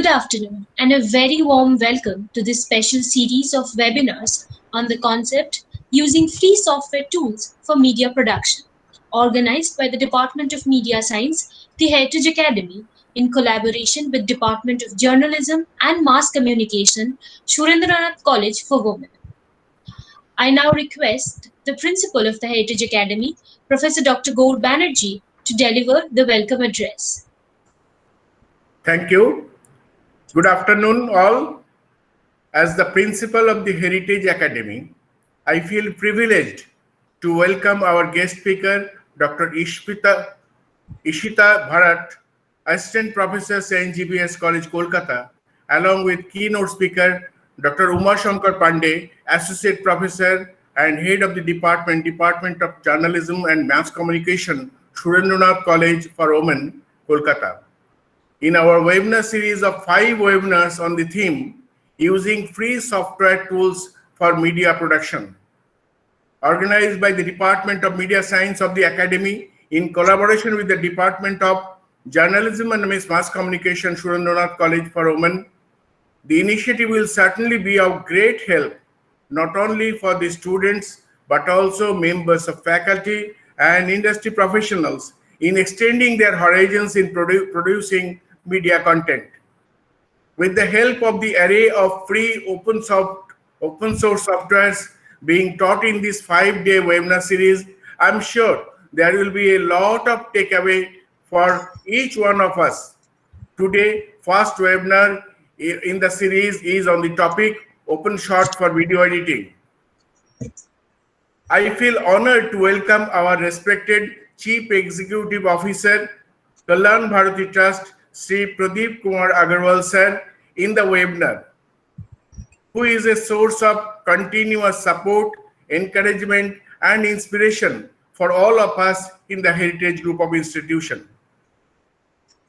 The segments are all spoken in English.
Good afternoon, and a very warm welcome to this special series of webinars on the concept using free software tools for media production, organized by the Department of Media Science, the Heritage Academy, in collaboration with Department of Journalism and Mass Communication, Surendranath College for Women. I now request the Principal of the Heritage Academy, Professor Dr. Gaur Banerjee, to deliver the welcome address. Thank you. Good afternoon, all. As the principal of the Heritage Academy, I feel privileged to welcome our guest speaker, Dr. Ishita Bharat, Assistant Professor, St. GBS College, Kolkata, along with keynote speaker, Dr. Uma Shankar Pandey, Associate Professor and Head of the Department of Journalism and Mass Communication, Surendranath College for Women, Kolkata. In our webinar series of 5 webinars on the theme, using free software tools for media production, organized by the Department of Media Science of the Academy in collaboration with the Department of Journalism and Mass Communication, Surendranath College for Women. The initiative will certainly be of great help, not only for the students, but also members of faculty and industry professionals in extending their horizons in producing media content. With the help of the array of free open source softwares being taught in this 5-day webinar series, I'm sure there will be a lot of takeaway for each one of us. Today, first webinar in the series is on the topic OpenShot for video editing. I feel honored to welcome our respected Chief Executive Officer, Kalyan Bharati Trust, Sri Pradeep Kumar Agarwal sir, in the webinar, who is a source of continuous support, encouragement, and inspiration for all of us in the Heritage Group of Institutions.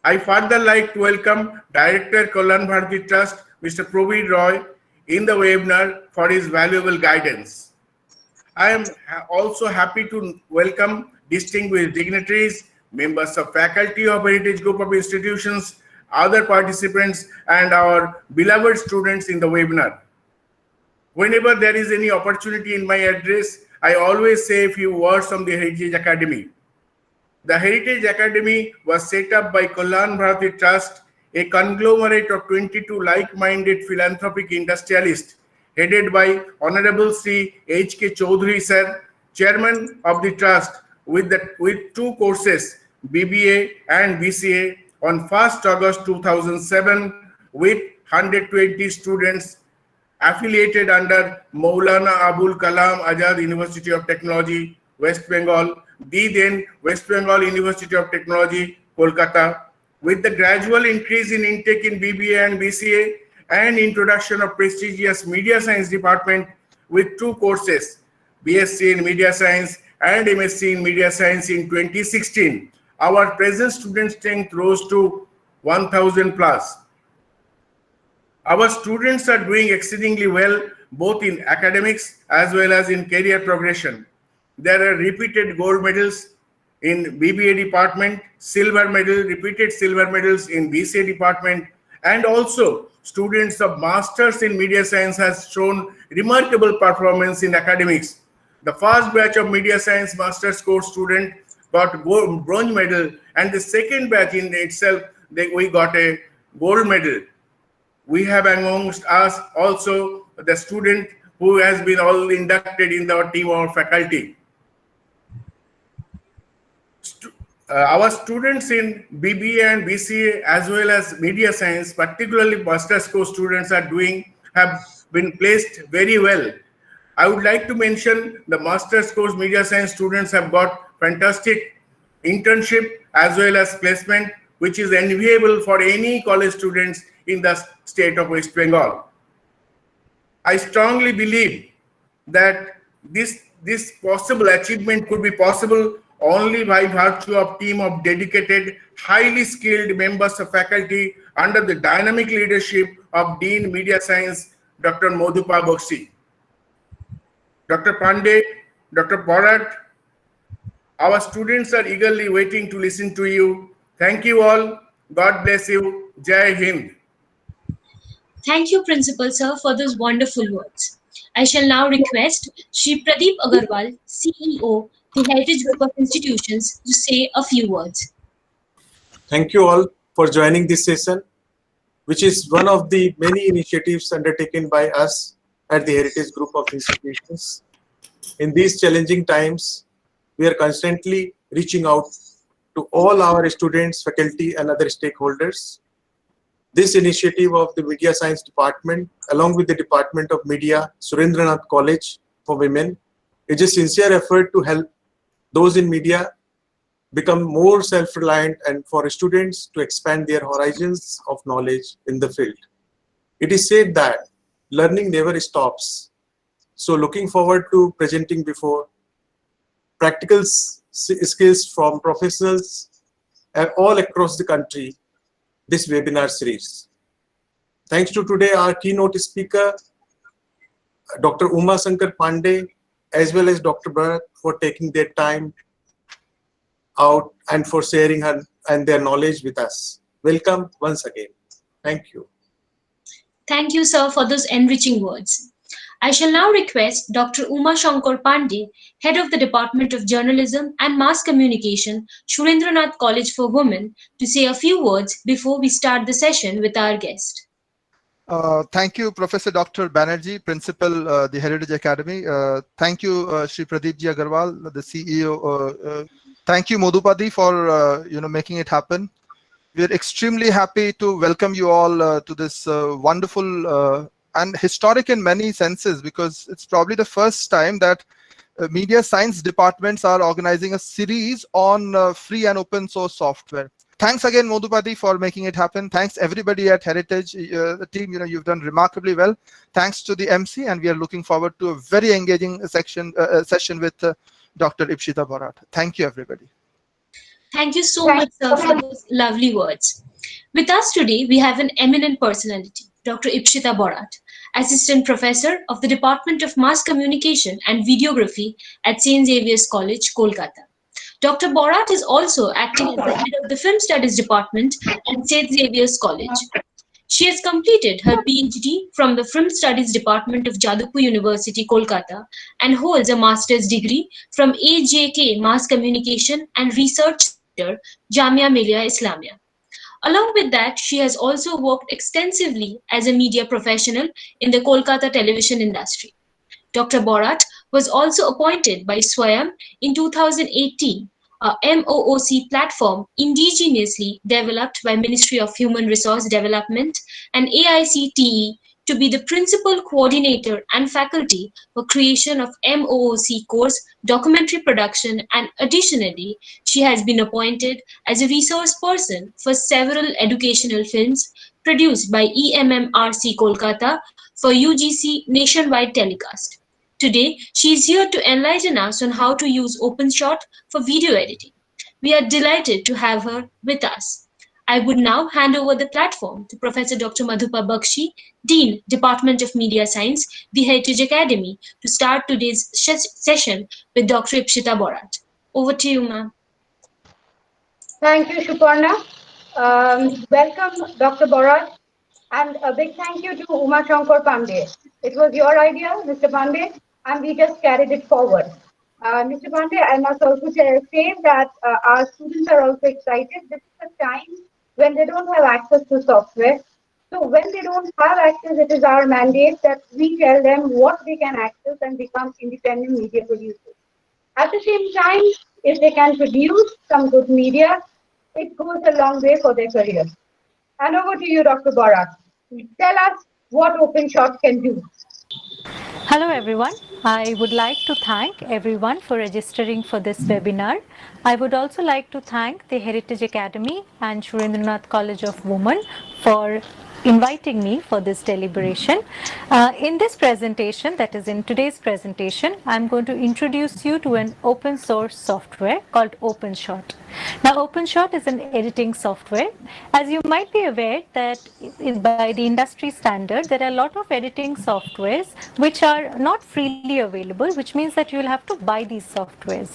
I further like to welcome Director Kalyan Bharati Trust, Mr. Praveen Roy, in the webinar for his valuable guidance. I am also happy to welcome distinguished dignitaries, members of faculty of Heritage Group of Institutions, other participants, and our beloved students in the webinar. Whenever there is any opportunity in my address, I always say a few words on the Heritage Academy. The Heritage Academy was set up by Kalyan Bharati Trust, a conglomerate of 22 like-minded philanthropic industrialists, headed by Honorable Sri H.K. Chaudhary sir, Chairman of the Trust, with 2 courses, BBA and BCA, on 1st August 2007, with 120 students affiliated under Maulana Abul Kalam Azad University of Technology, West Bengal, the then West Bengal University of Technology, Kolkata, with the gradual increase in intake in BBA and BCA and introduction of prestigious Media Science Department with 2 courses, BSc in Media Science and MSc in Media Science in 2016. Our present student strength rose to 1,000 plus. Our students are doing exceedingly well, both in academics as well as in career progression. There are repeated gold medals in BBA department, repeated silver medals in BCA department, and also students of Masters in Media Science has shown remarkable performance in academics. The first batch of Media Science Masters course student got bronze medal, and the second batch in itself, we got a gold medal. We have amongst us also the student who has been all inducted in our team of faculty. Our students in BBA and BCA as well as Media Science, particularly Master's course students have been placed very well. I would like to mention the Master's course Media Science students have got fantastic internship as well as placement, which is enviable for any college students in the state of West Bengal. I strongly believe that this possible achievement could be possible only by virtue of team of dedicated, highly skilled members of faculty under the dynamic leadership of Dean Media Science, Dr. Madhupa Bakshi. Dr. Pandey, Dr. Bharat, our students are eagerly waiting to listen to you. Thank you all. God bless you. Jai Hind. Thank you, Principal Sir, for those wonderful words. I shall now request Shri Pradeep Agarwal, CEO, the Heritage Group of Institutions, to say a few words. Thank you all for joining this session, which is one of the many initiatives undertaken by us at the Heritage Group of Institutions. In these challenging times, we are constantly reaching out to all our students, faculty, and other stakeholders. This initiative of the Media Science Department, along with the Department of Media, Surendranath College for Women, is a sincere effort to help those in media become more self-reliant and for students to expand their horizons of knowledge in the field. It is said that learning never stops. So looking forward to presenting before practical skills from professionals all across the country this webinar series. Thanks to today our keynote speaker, Dr. Uma Shankar Pandey, as well as Dr. Bharat for taking their time out and for sharing her and their knowledge with us. Welcome once again. Thank you. Thank you, sir, for those enriching words. I shall now request Dr. Uma Shankar Pandey, Head of the Department of Journalism and Mass Communication, Surendranath College for Women, to say a few words before we start the session with our guest. Thank you, Professor Dr. Banerjee, Principal, the Heritage Academy. Thank you, Shri Pradeep Ji Agarwal, the CEO. Thank you, Modupadi, for making it happen. We're extremely happy to welcome you all to this wonderful and historic in many senses, because it's probably the first time that media science departments are organizing a series on free and open source software. Thanks again, Modupadi, for making it happen. Thanks everybody at Heritage, the team. You've done remarkably well. Thanks to the MC, and we are looking forward to a very engaging session with Dr. Ipshita Borat. Thank you, everybody. Thank you so much, sir, for those lovely words. With us today, we have an eminent personality, Dr. Ipshita Borat, Assistant Professor of the Department of Mass Communication and Videography at St. Xavier's College, Kolkata. Dr. Borat is also acting as the head of the Film Studies Department at St. Xavier's College. She has completed her PhD from the Film Studies Department of Jadavpur University, Kolkata, and holds a master's degree from AJK Mass Communication and Research Center, Jamia Millia Islamia. Along with that, she has also worked extensively as a media professional in the Kolkata television industry. Dr. Borat was also appointed by SWAYAM in 2018, a MOOC platform indigenously developed by Ministry of Human Resource Development and AICTE, to be the principal coordinator and faculty for creation of MOOC course documentary production, and additionally, she has been appointed as a resource person for several educational films produced by EMMRC Kolkata for UGC nationwide telecast. Today, she is here to enlighten us on how to use OpenShot for video editing. We are delighted to have her with us. I would now hand over the platform to Professor Dr. Madhupa Bakshi, Dean, Department of Media Science, the Heritage Academy, to start today's session with Dr. Ipshita Borat. Over to you, ma'am. Thank you, Shuparna. Welcome, Dr. Borat, and a big thank you to Uma Shankar Pandey. It was your idea, Mr. Pandey, and we just carried it forward. Mr. Pandey, I must also say that our students are also excited. This is a time when they don't have access to software. So when they don't have access, it is our mandate that we tell them what they can access and become independent media producers. At the same time, if they can produce some good media, it goes a long way for their career. And over to you, Dr. Borat. Tell us what OpenShot can do. Hello everyone. I would like to thank everyone for registering for this webinar. I would also like to thank the Heritage Academy and Surendranath College of Women for inviting me for this deliberation. In this presentation, that is in today's presentation, I'm going to introduce you to an open source software called OpenShot. Now, OpenShot is an editing software. As you might be aware that by the industry standard, there are a lot of editing softwares which are not freely available, which means that you will have to buy these softwares.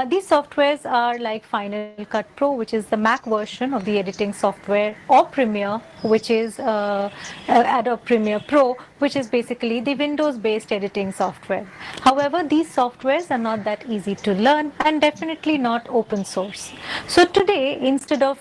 These softwares are like Final Cut Pro, which is the Mac version of the editing software, or Premiere, which is Adobe Premiere Pro, which is basically the Windows-based editing software. However, these softwares are not that easy to learn and definitely not open source. So today, instead of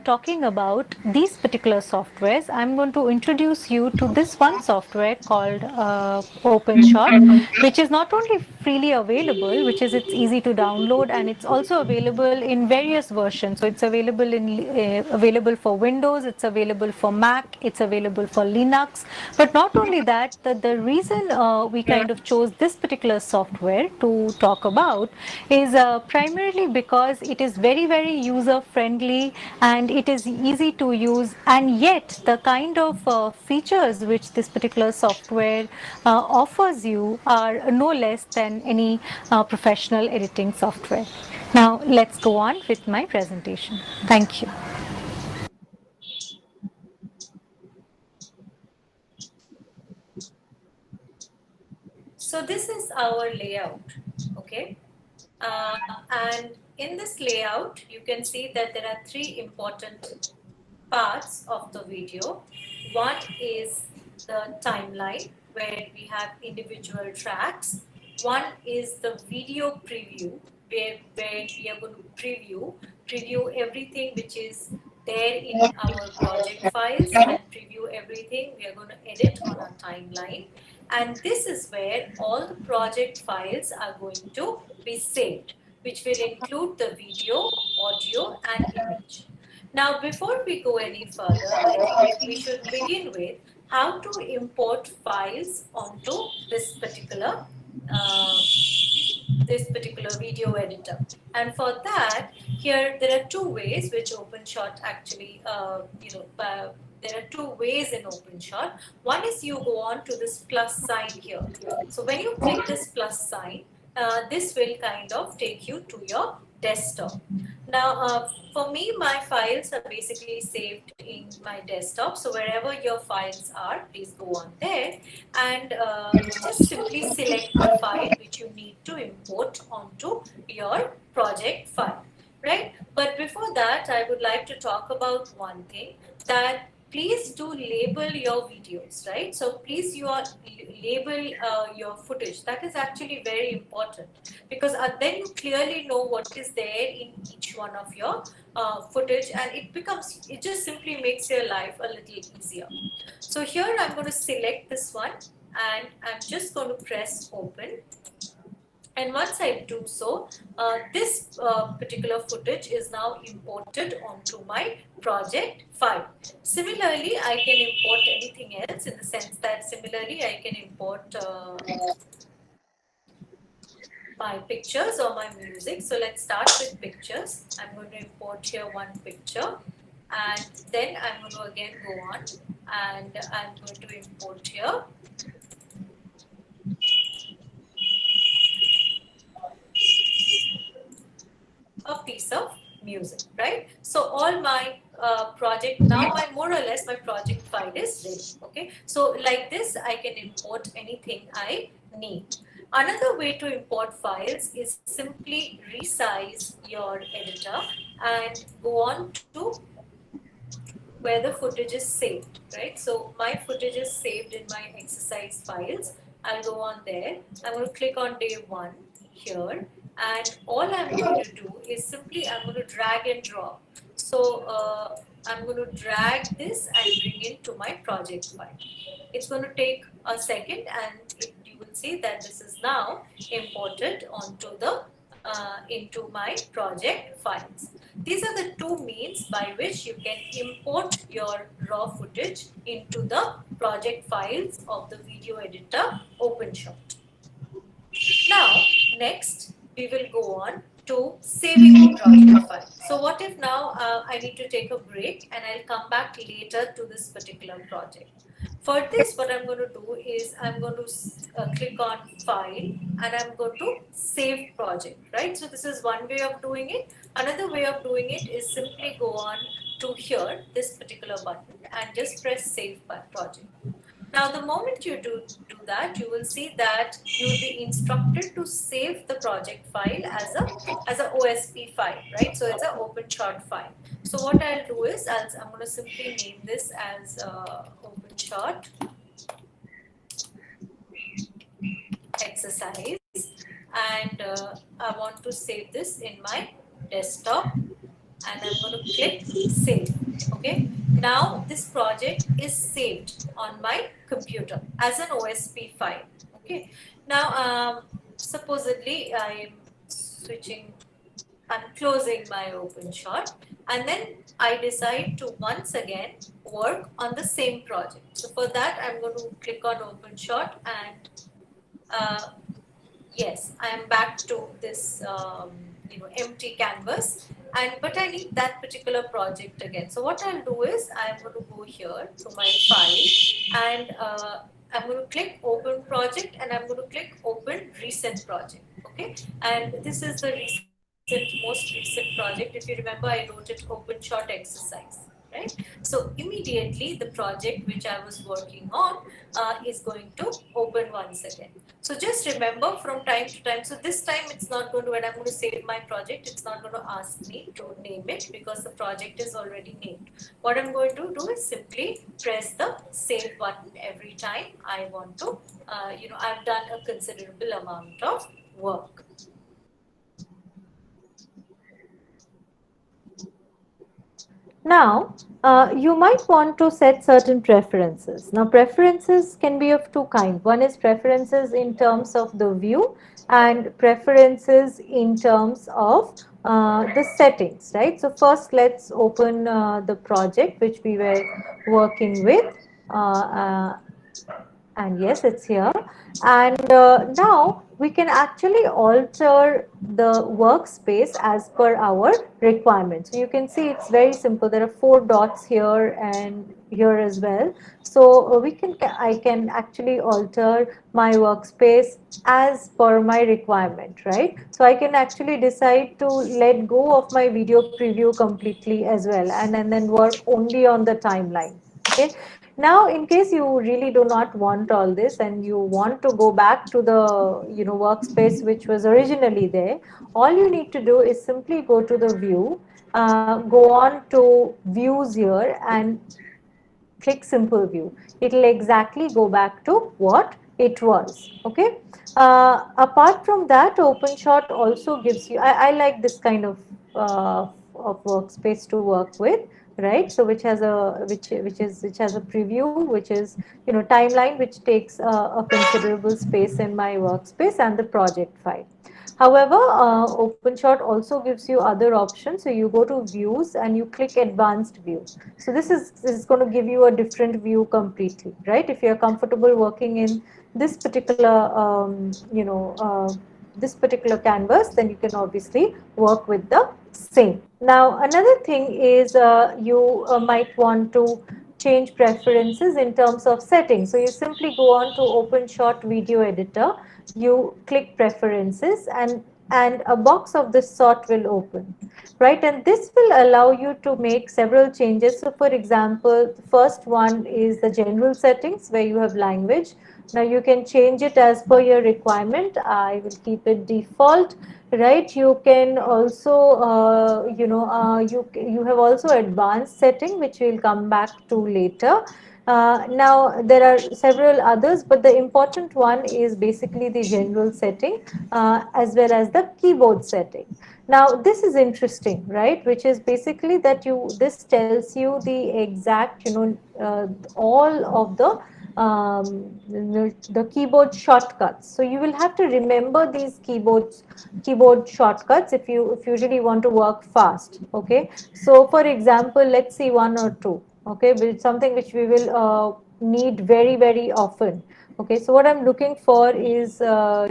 talking about these particular softwares, I'm going to introduce you to this one software called OpenShot, which is not only freely available, which is it's easy to download, and it's also available in various versions. So it's available available for Windows, it's available for Mac, it's available for Linux. But not only that, the reason we kind of chose this particular software to talk about is primarily because it is very, very user friendly and it is easy to use, and yet the kind of features which this particular software offers you are no less than any professional editing software. Now let's go on with my presentation. Thank you. So this is our layout, okay? And in this layout, you can see that there are three important parts of the video. One is the timeline, where we have individual tracks. One is the video preview, where we are going to preview everything which is there in our project files, and preview everything we are going to edit on our timeline. And this is where all the project files are going to be saved, which will include the video, audio, and image. Now, before we go any further, I think we should begin with how to import files onto this particular video editor. And for that, here there are two ways which OpenShot actually, there are two ways in OpenShot. One is you go on to this plus sign here. So when you click this plus sign, this will kind of take you to your desktop. Now, for me, my files are basically saved in my desktop. So wherever your files are, please go on there and just simply select the file which you need to import onto your project file, right? But before that, I would like to talk about one thing, that please do label your videos, right? So please label your footage. That is actually very important, because then you clearly know what is there in each one of your footage, and it just simply makes your life a little easier. So here I'm going to select this one and I'm just going to press open. And once I do so, this particular footage is now imported onto my project file. Similarly, I can import anything else, in the sense that similarly I can import my pictures or my music. So let's start with pictures. I'm going to import here one picture, and then I'm going to again go on and I'm going to import here a piece of music, right? So all my project, now more or less my project file is ready, okay? So like this, I can import anything I need. Another way to import files is simply resize your editor and go on to where the footage is saved, right? So my footage is saved in my exercise files. I'll go on there. I'm going to click on day 1 here. And all I'm going to do is simply I'm going to drag and drop. So I'm going to drag this and bring it to my project file. It's going to take a second, and you will see that this is now imported onto the into my project files. These are the two means by which you can import your raw footage into the project files of the video editor OpenShot. Now, next, we will go on to saving the project file. So what if now I need to take a break and I'll come back later to this particular project. For this, what I'm going to do is I'm going to click on File and I'm going to Save Project, right? So this is one way of doing it. Another way of doing it is simply go on to here, this particular button, and just press Save Project. Now, the moment you do that, you will see that you will be instructed to save the project file as a OSP file, right? So it's an OpenShot file. So what I'll do is I'm going to simply name this as OpenShot exercise, and I want to save this in my desktop, and I'm going to click save. Okay, now this project is saved on my computer as an OSP file. Okay, now supposedly I'm closing my OpenShot, and then I decide to once again work on the same project. So for that, I'm going to click on OpenShot, and yes, I am back to this empty canvas, but I need that particular project again. So what I'll do is I'm going to go here to my file, and I'm going to click Open Project, and I'm going to click Open Recent Project. Okay, and this is the most recent project. If you remember, I wrote it OpenShot exercise. Right? So immediately the project which I was working on is going to open once again. So just remember from time to time, so this time it's not going to, when I'm going to save my project, it's not going to ask me to name it because the project is already named. What I'm going to do is simply press the save button every time I want to, I've done a considerable amount of work. Now, you might want to set certain preferences. Now, preferences can be of two kinds. One is preferences in terms of the view and preferences in terms of the settings, right? So first, let's open the project which we were working with. And yes, it's here. And now we can actually alter the workspace as per our requirements. So you can see it's very simple. There are 4 dots here and here as well. So I can actually alter my workspace as per my requirement, right? So I can actually decide to let go of my video preview completely as well, and then work only on the timeline. Okay. Now, in case you really do not want all this and you want to go back to the workspace which was originally there, all you need to do is simply go to the view, go on to views here and click simple view. It will exactly go back to what it was. Okay. Apart from that, OpenShot also gives you, I like this kind of workspace to work with, right? So which has a preview, which is timeline, which takes a considerable space in my workspace, and the project file. However, OpenShot also gives you other options. So you go to views and you click advanced view. So this is going to give you a different view completely, right? If you're comfortable working in this particular, this particular canvas, then you can obviously work with the same. Now, another thing is you might want to change preferences in terms of settings. So you simply go on to OpenShot video editor, you click preferences, and a box of this sort will open, right? And this will allow you to make several changes. So for example, the first one is the general settings where you have language. Now you can change it as per your requirement. I will keep it default, right? You can also, you have also advanced setting, which we'll come back to later. Now there are several others, but the important one is basically the general setting as well as the keyboard setting. Now this is interesting, right? Which is basically that this tells you the exact, all of the keyboard shortcuts. So you will have to remember these keyboard shortcuts if you really want to work fast. Okay. So for example, let's see 1 or 2. Okay, but something which we will need very, very often. Okay, so what I'm looking for is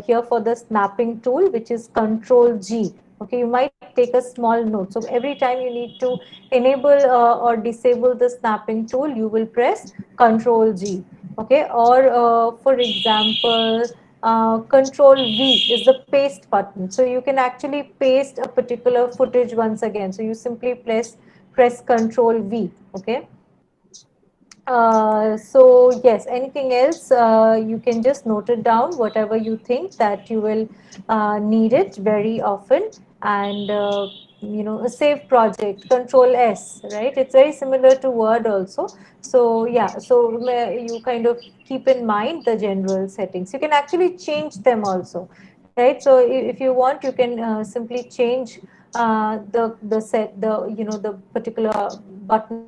here for the snapping tool, which is Control G. Okay, you might take a small note. So every time you need to enable or disable the snapping tool, you will press Control G. Okay, or for example, control V is the paste button. So you can actually paste a particular footage once again. So you simply press control V. Okay. So yes, anything else, you can just note it down, whatever you think that you will need it very often. And a save project, control S, right? It's very similar to Word also. So yeah, so you kind of keep in mind the general settings. You can actually change them also, right? So if you want, you can simply change the particular button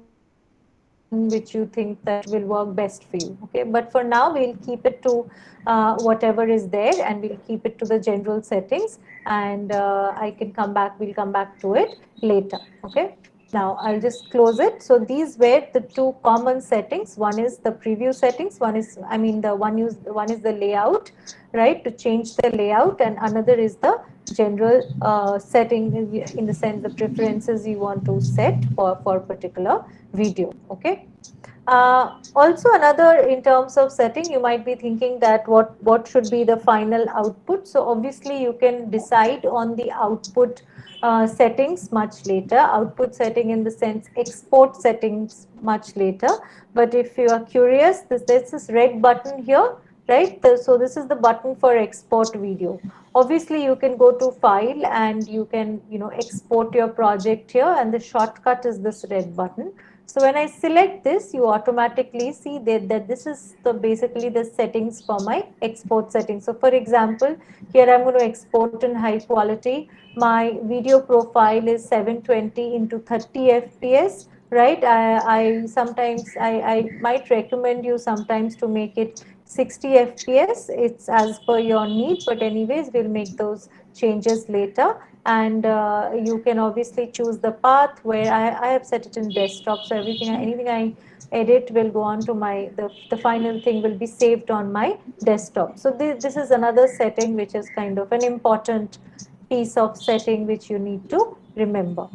which you think that will work best for you. Okay, but for now we'll keep it to whatever is there, and we'll keep it to the general settings, and we'll come back to it later. Okay, now I'll just close it. So these were the two common settings. One is the preview settings, one is the layout, right, to change the layout, and another is the general setting, in the sense the preferences you want to set for particular video. Okay. Also, another, in terms of setting, you might be thinking that what should be the final output. So obviously you can decide on the output settings much later, output setting in the sense export settings much later. But if you are curious, there's this red button here, right? So this is the button for export video. Obviously you can go to file and you can export your project here, and the shortcut is this red button. So when I select this, you automatically see that this is basically the settings for my export settings. So for example, here I'm going to export in high quality. My video profile is 720 into 30 FPS, right? I might recommend you sometimes to make it 60 FPS. It's as per your need, but anyways, we'll make those changes later. And you can obviously choose the path, where I have set it in desktop. So anything I edit will go on to the final thing will be saved on my desktop. So this is another setting which is kind of an important piece of setting which you need to remember.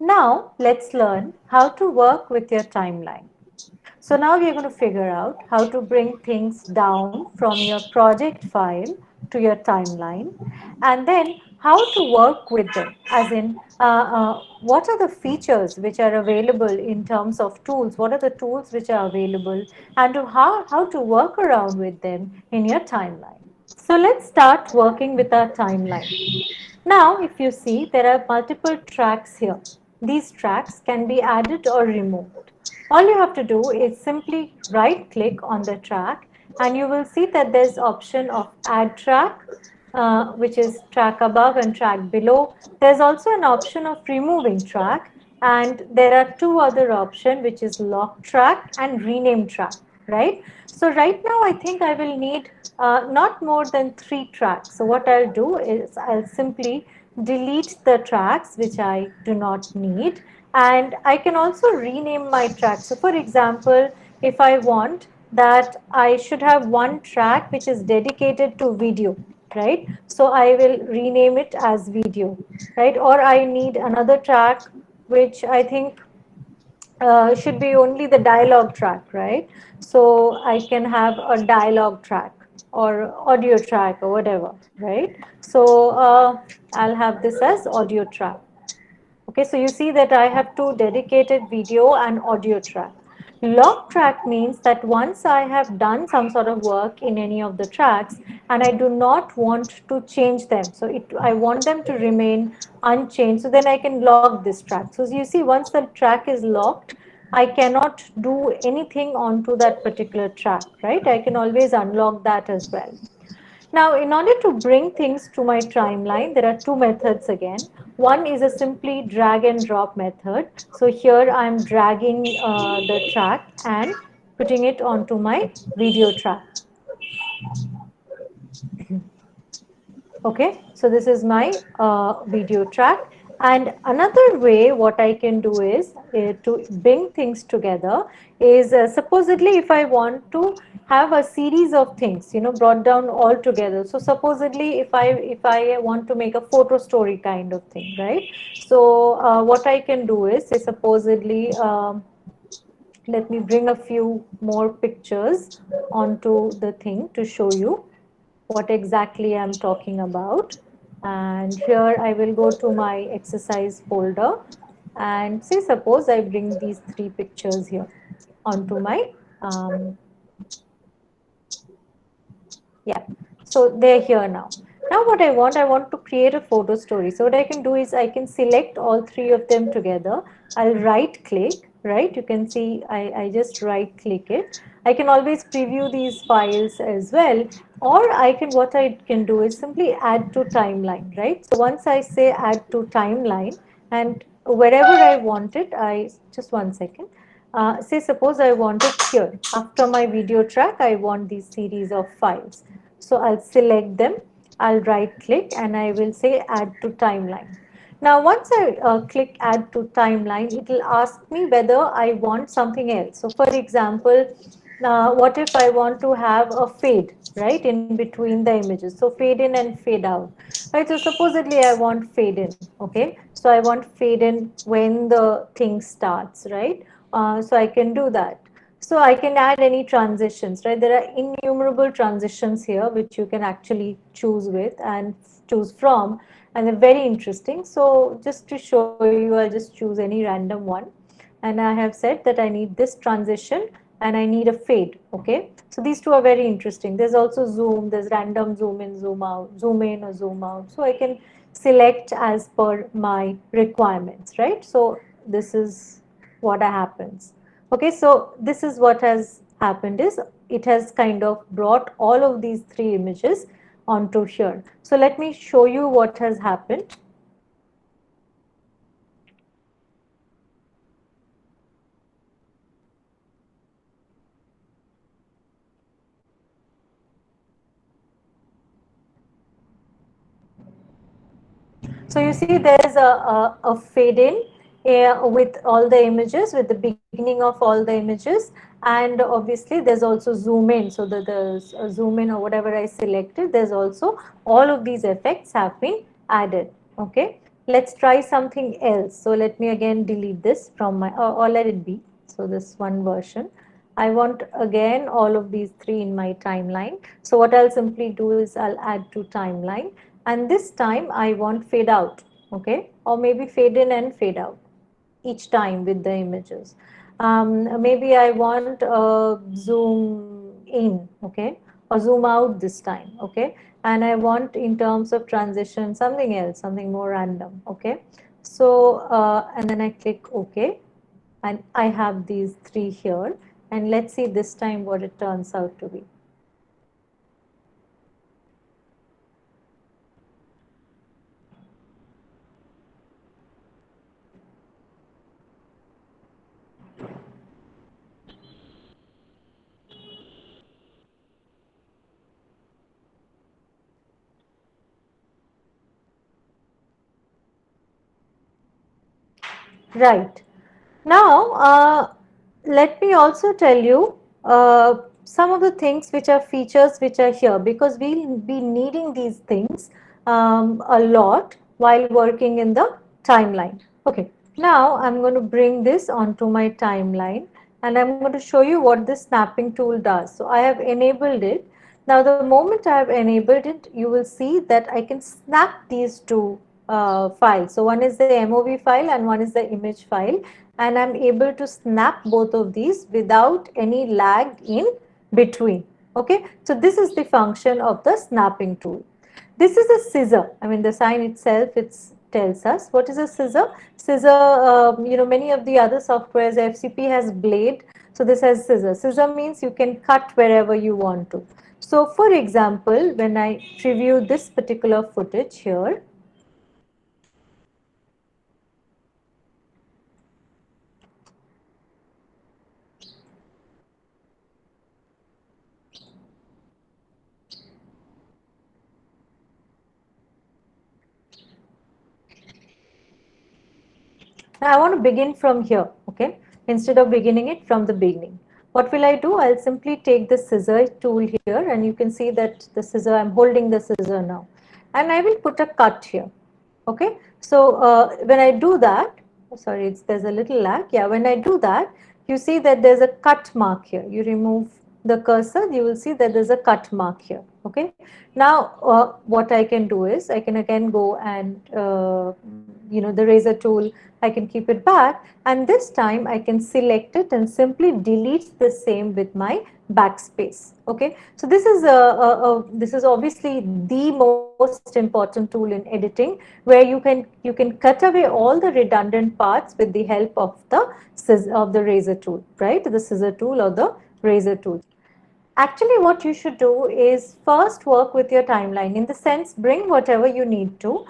Now let's learn how to work with your timeline. So now we are going to figure out how to bring things down from your project file to your timeline, and then how to work with them, as in what are the features which are available in terms of tools, what are the tools which are available, and how to work around with them in your timeline. So let's start working with our timeline. Now, if you see, there are multiple tracks here. These tracks can be added or removed. All you have to do is simply right click on the track, and you will see that there's option of add track, which is track above and track below. There's also an option of removing track, and there are two other options, which is lock track and rename track, right? So right now I think I will need not more than 3 tracks. So what I'll do is I'll simply delete the tracks which I do not need, and I can also rename my track. So for example, if I want that I should have one track which is dedicated to video, right? So I will rename it as video, right? Or I need another track which I think should be only the dialogue track, right? So I can have a dialogue track or audio track or whatever, right? So I'll have this as audio track. Okay, so you see that I have two dedicated video and audio track. Lock track means that once I have done some sort of work in any of the tracks and I do not want to change them, so I want them to remain unchanged, so then I can lock this track. So you see, once the track is locked, I cannot do anything onto that particular track, right? I can always unlock that as well. Now, in order to bring things to my timeline, there are two methods again. One is a simply drag and drop method. So here I'm dragging the track and putting it onto my video track. Okay, so this is my video track, And another way what I can do is to bring things together is supposedly if I want to have a series of things, brought down all together. So supposedly if I want to make a photo story kind of thing, right? So what I can do is say supposedly let me bring a few more pictures onto the thing to show you what exactly I'm talking about. And here I will go to my exercise folder and say suppose I bring these three pictures here onto my yeah, so they're here now. Now what I want to create a photo story. So what I can do is I can select all three of them together. I'll right click, right? You can see I just right click it. I can always preview these files as well. Or what I can do is simply add to timeline, right? So once I say add to timeline and wherever I want it, just one second. Say suppose I want it here. After my video track, I want these series of files. So I'll select them, I'll right click and I will say add to timeline. Now once I click add to timeline, it will ask me whether I want something else. So for example, what if I want to have a fade, right, in between the images? So fade in and fade out, right? So supposedly I want fade in, okay? So I want fade in when the thing starts, right? So I can do that. So I can add any transitions, right? There are innumerable transitions here which you can actually choose with and choose from, and they're very interesting. So just to show you, I'll just choose any random one. And I have said that I need this transition and I need a fade, okay? So these two are very interesting. There's also zoom, there's random zoom in, zoom out, zoom in or zoom out. So I can select as per my requirements, right? So this is what happens. Okay, so this is what has happened is it has kind of brought all of these three images onto here. So let me show you what has happened. So you see there's a fade in with all the images, with the beginning of all the images, and obviously there's also zoom in. So there's a zoom in or whatever I selected, there's also all of these effects have been added. Okay, let's try something else. So let me again delete this from my, or let it be. So this one version. I want again all of these three in my timeline. So what I'll simply do is I'll add to timeline. And this time I want fade out, okay, or maybe fade in and fade out each time with the images. Maybe I want zoom in, okay, or zoom out this time, okay, and I want in terms of transition something else, something more random, okay. So and then I click OK, and I have these three here, and let's see this time what it turns out to be. Right. Now, let me also tell you some of the things which are features which are here, because we'll be needing these things a lot while working in the timeline. Okay, now I'm going to bring this onto my timeline and I'm going to show you what this snapping tool does. So I have enabled it. Now, the moment I have enabled it, you will see that I can snap these two files. So one is the MOV file and one is the image file, and I'm able to snap both of these without any lag in between. Okay, so this is the function of the snapping tool. This is a scissor. I mean, the sign itself tells us what is a scissor. Scissor, many of the other softwares, FCP has blade. So this has scissor. Scissor means you can cut wherever you want to. So for example, when I preview this particular footage here, Now I want to begin from here, okay, instead of beginning it from the beginning. What will I do? I'll simply take the scissor tool here, and you can see that the scissor, I'm holding the scissor now, and I will put a cut here, okay. So when I do that, sorry, there's a little lag. Yeah, when I do that, you see that there's a cut mark here. You remove the cursor, you will see that there's a cut mark here, okay. Now what I can do is I can again go and the razor tool, I can keep it back, and this time I can select it and simply delete the same with my backspace, okay. So this is this is obviously the most important tool in editing, where you can cut away all the redundant parts with the help of the razor tool, right, the scissor tool or the razor tool. Actually, what you should do is first work with your timeline, in the sense bring whatever you need to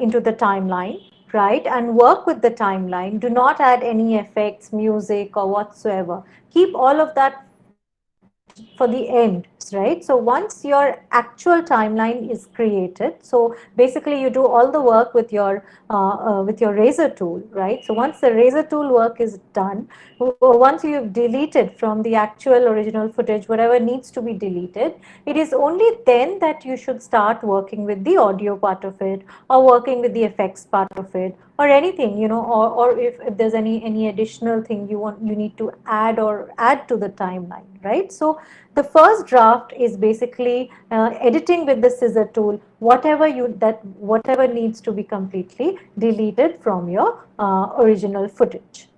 into the timeline, right, and work with the timeline. Do not add any effects, music or whatsoever. Keep all of that for the end, right? So once your actual timeline is created, so basically you do all the work with your razor tool, right? So once the razor tool work is done, once you've deleted from the actual original footage whatever needs to be deleted, it is only then that you should start working with the audio part of it, or working with the effects part of it, or anything, or if there's any additional thing you need to add to the timeline, right? So the first draft is basically editing with the scissor tool whatever needs to be completely deleted from your original footage.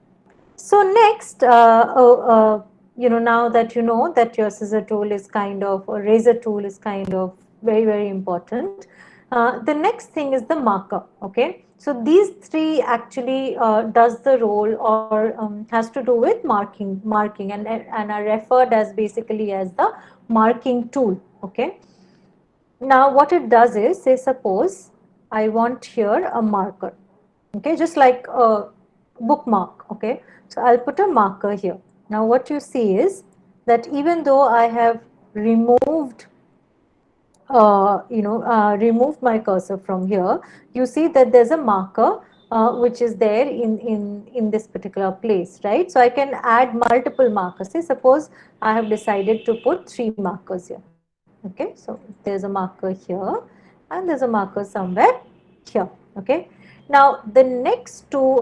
So next, now that you know that your scissor tool is kind of, or razor tool is kind of very, very important, the next thing is the marker, okay? So these three actually does the role, or has to do with marking, and are referred as basically as the marking tool, okay? Now what it does is, say suppose I want here a marker, okay, just like a bookmark, okay. So I'll put a marker here. Now what you see is that even though I have removed removed my cursor from here, you see that there's a marker which is there in this particular place, right? So I can add multiple markers. Say suppose I have decided to put 3 markers here, okay. So there's a marker here and there's a marker somewhere here, okay. Now the next two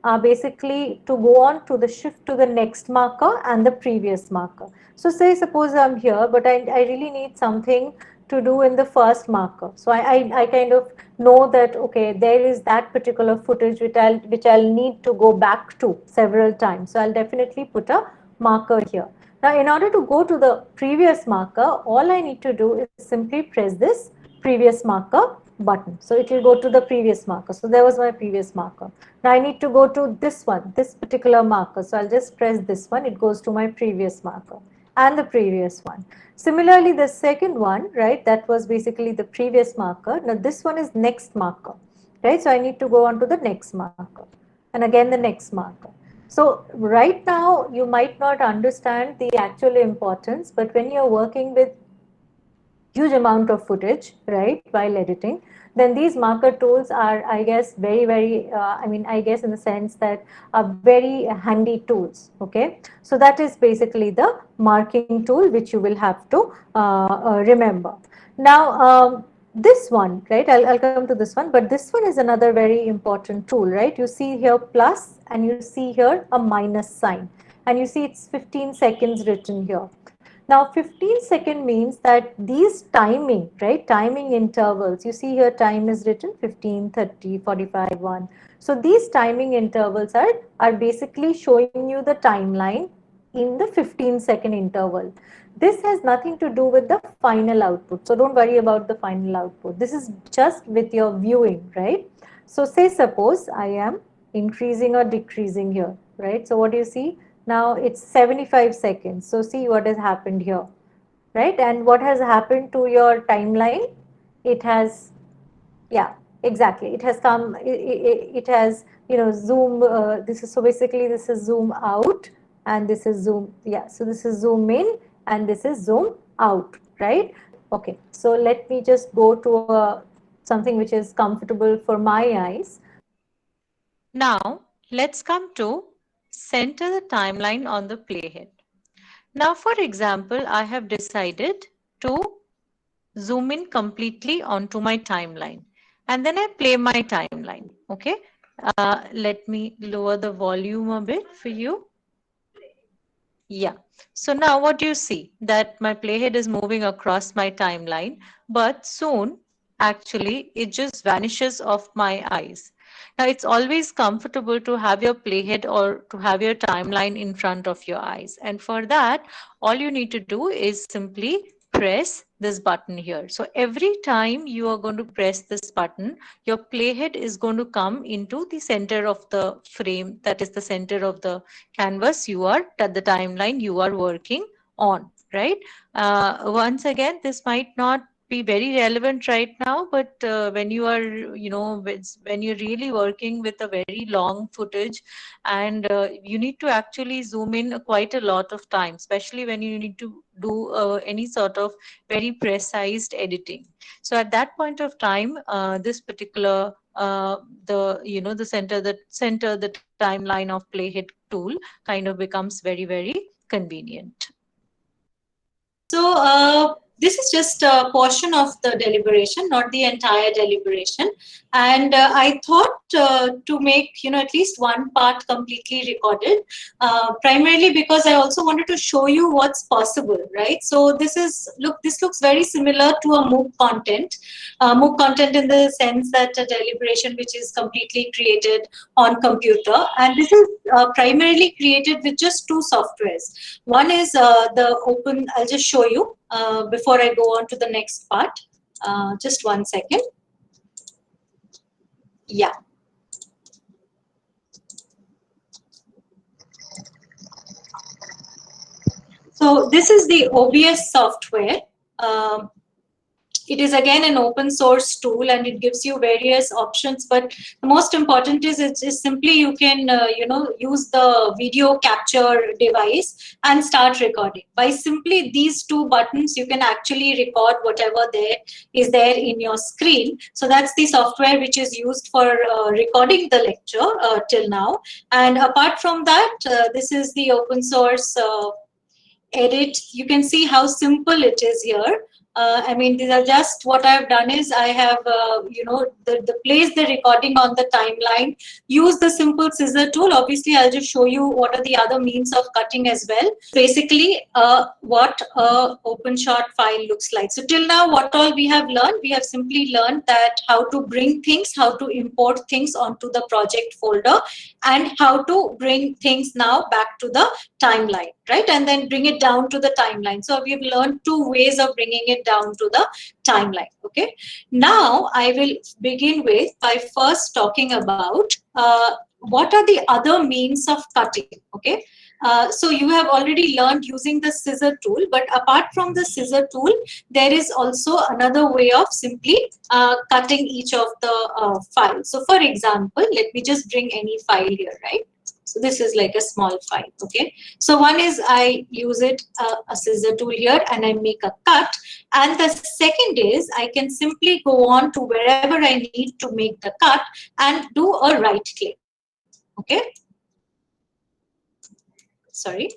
are basically to go on to the shift to the next marker and the previous marker. So say suppose I'm here, but I really need something to do in the first marker. So I kind of know that, okay, there is that particular footage which I'll need to go back to several times. So I'll definitely put a marker here. Now, in order to go to the previous marker, all I need to do is simply press this previous marker button. So it will go to the previous marker. So there was my previous marker. Now I need to go to this one, this particular marker. So I'll just press this one. It goes to my previous marker and the previous one. Similarly, the second one, right, that was basically the previous marker. Now this one is next marker, right? So I need to go on to the next marker and again the next marker. So right now you might not understand the actual importance, but when you're working with huge amount of footage, right, while editing, then these marker tools are, I guess, very, very, I guess in the sense that are very handy tools, okay. So that is basically the marking tool which you will have to remember. Now, this one, right, I'll come to this one, but this one is another very important tool, right. You see here plus and you see here a minus sign and you see it's 15 seconds written here. Now 15-second means that these timing, right, timing intervals, you see here time is written 15, 30, 45, 1. So these timing intervals are basically showing you the timeline in the 15-second interval. This has nothing to do with the final output. So don't worry about the final output. This is just with your viewing, right? So say suppose I am increasing or decreasing here, right? So what do you see? Now it's 75 seconds. So see what has happened here, right? And what has happened to your timeline? It has, yeah, exactly. It has come, it has, zoom, this is, so basically this is zoom out and this is zoom, yeah. So this is zoom in and this is zoom out, right? Okay, so let me just go to something which is comfortable for my eyes. Now, let's come to center the timeline on the playhead. Now, for example, I have decided to zoom in completely onto my timeline, and then I play my timeline. Okay, let me lower the volume a bit for you. Yeah, so now what do you see? That my playhead is moving across my timeline, but soon actually it just vanishes off my eyes. Now it's always comfortable to have your playhead or to have your timeline in front of your eyes. And for that, all you need to do is simply press this button here. So every time you are going to press this button, your playhead is going to come into the center of the frame, that is the center of the canvas you are, at the timeline you are working on, right? Once again, this might not be very relevant right now, but when you are, when you're really working with a very long footage, and you need to actually zoom in quite a lot of time, especially when you need to do any sort of very precise editing. So at that point of time, this particular the center the timeline of playhead tool kind of becomes very, very convenient. So this is just a portion of the deliberation, not the entire deliberation. And I thought to make, at least one part completely recorded, primarily because I also wanted to show you what's possible, right? So this looks very similar to a MOOC content. MOOC content in the sense that a deliberation which is completely created on computer. And this is primarily created with just two softwares. One is the open, I'll just show you before I go on to the next part. Just 1 second. Yeah. So this is the OBS software. It is again an open source tool, and it gives you various options. But the most important is it's simply you can use the video capture device and start recording. By simply these two buttons, you can actually record whatever there is there in your screen. So that's the software which is used for recording the lecture till now. And apart from that, this is the open source edit. You can see how simple it is here. I mean, these are just what I've done is I have, place the recording on the timeline, use the simple scissor tool. Obviously, I'll just show you what are the other means of cutting as well. Basically, what a OpenShot file looks like. So till now, what all we have learned, we have simply learned that how to bring things, how to import things onto the project folder, and how to bring things now back to the timeline, right? And then bring it down to the timeline. So we've learned two ways of bringing it down to the timeline. Okay. Now I will begin with by first talking about what are the other means of cutting. Okay. So you have already learned using the scissor tool, but apart from the scissor tool, there is also another way of simply cutting each of the files. So for example, let me just bring any file here, right? So this is like a small file, okay? So one is I use a scissor tool here and I make a cut. And the second is I can simply go on to wherever I need to make the cut and do a right click, okay? Sorry.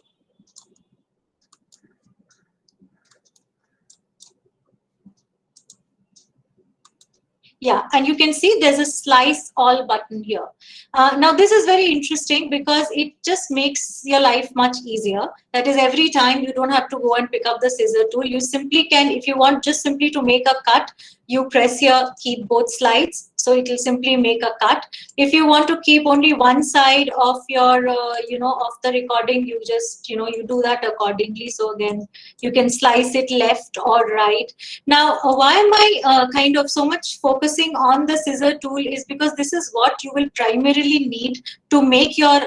Yeah, and you can see there's a slice all button here. Now this is very interesting because it just makes your life much easier. That is, every time you don't have to go and pick up the scissor tool. You simply can, if you want just simply to make a cut, you press here, keep both slides. So it will simply make a cut. If you want to keep only one side of your, of the recording, you just, you do that accordingly. So again, you can slice it left or right. Now, why am I kind of so much focusing on the scissor tool is because this is what you will primarily need to make your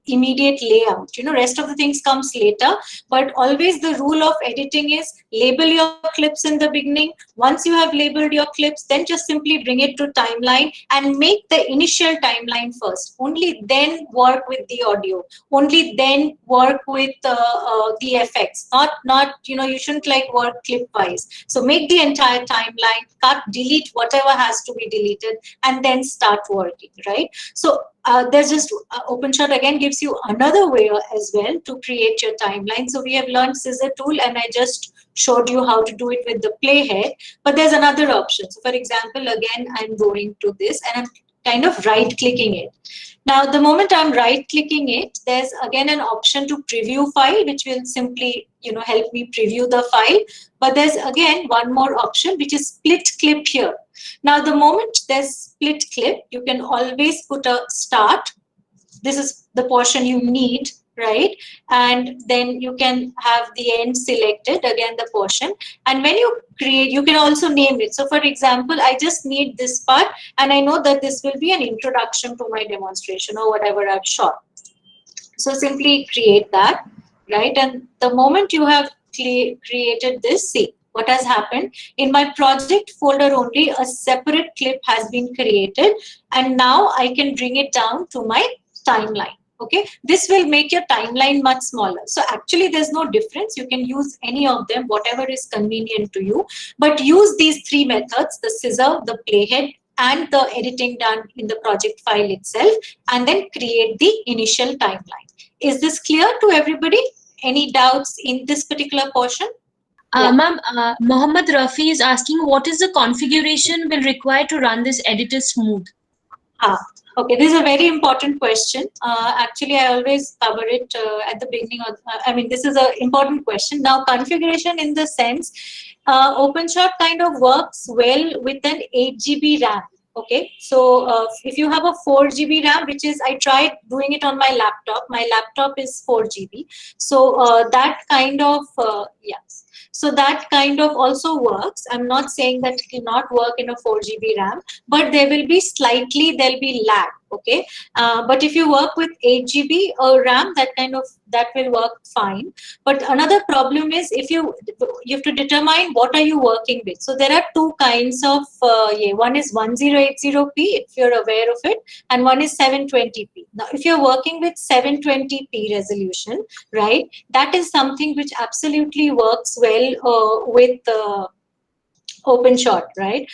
immediate layout. Rest of the things comes later, but always the rule of editing is label your clips in the beginning. Once you have labeled your clips, then just simply bring it to timeline and make the initial timeline first. Only then work with the audio. Only then work with the effects. Not you shouldn't like work clip wise. So make the entire timeline, cut, delete whatever has to be deleted, and then start working, right? So there's just OpenShot again gives you another way as well to create your timeline. So we have learned scissor tool, and I just showed you how to do it with the playhead, but there's another option. So for example, again, I'm going to this and I'm kind of right clicking it. Now, the moment I'm right clicking it, there's again an option to preview file, which will simply, help me preview the file. But there's again one more option, which is split clip here. Now, the moment there's split clip, you can always put a start. This is the portion you need, right? And then you can have the end selected, again the portion. And when you create, you can also name it. So for example, I just need this part, and I know that this will be an introduction to my demonstration or whatever I've shot. So simply create that, right? And the moment you have created this, see what has happened. In my project folder only, a separate clip has been created, and now I can bring it down to my timeline. Okay, this will make your timeline much smaller. So actually there's no difference. You can use any of them, whatever is convenient to you, but use these three methods, the scissor, the playhead, and the editing done in the project file itself, and then create the initial timeline. Is this clear to everybody? Any doubts in this particular portion? Ma'am, Mohammed Rafi is asking, what is the configuration will require to run this editor smooth? Okay, this is a very important question. Actually, I always cover it at the beginning of, this is an important question. Now, configuration in the sense, OpenShot kind of works well with an 8 GB RAM. Okay, so if you have a 4 GB RAM, which is, I tried doing it on my laptop is 4 GB. So that kind of, yes. So that kind of also works. I'm not saying that it cannot work in a 4 GB RAM, but there will be there'll be lag. Okay, but if you work with 8 GB RAM, that will work fine. But another problem is if you have to determine what are you working with. So there are two kinds of one is 1080p if you're aware of it, and one is 720p. Now, if you're working with 720p resolution, right, that is something which absolutely works well with OpenShot, right?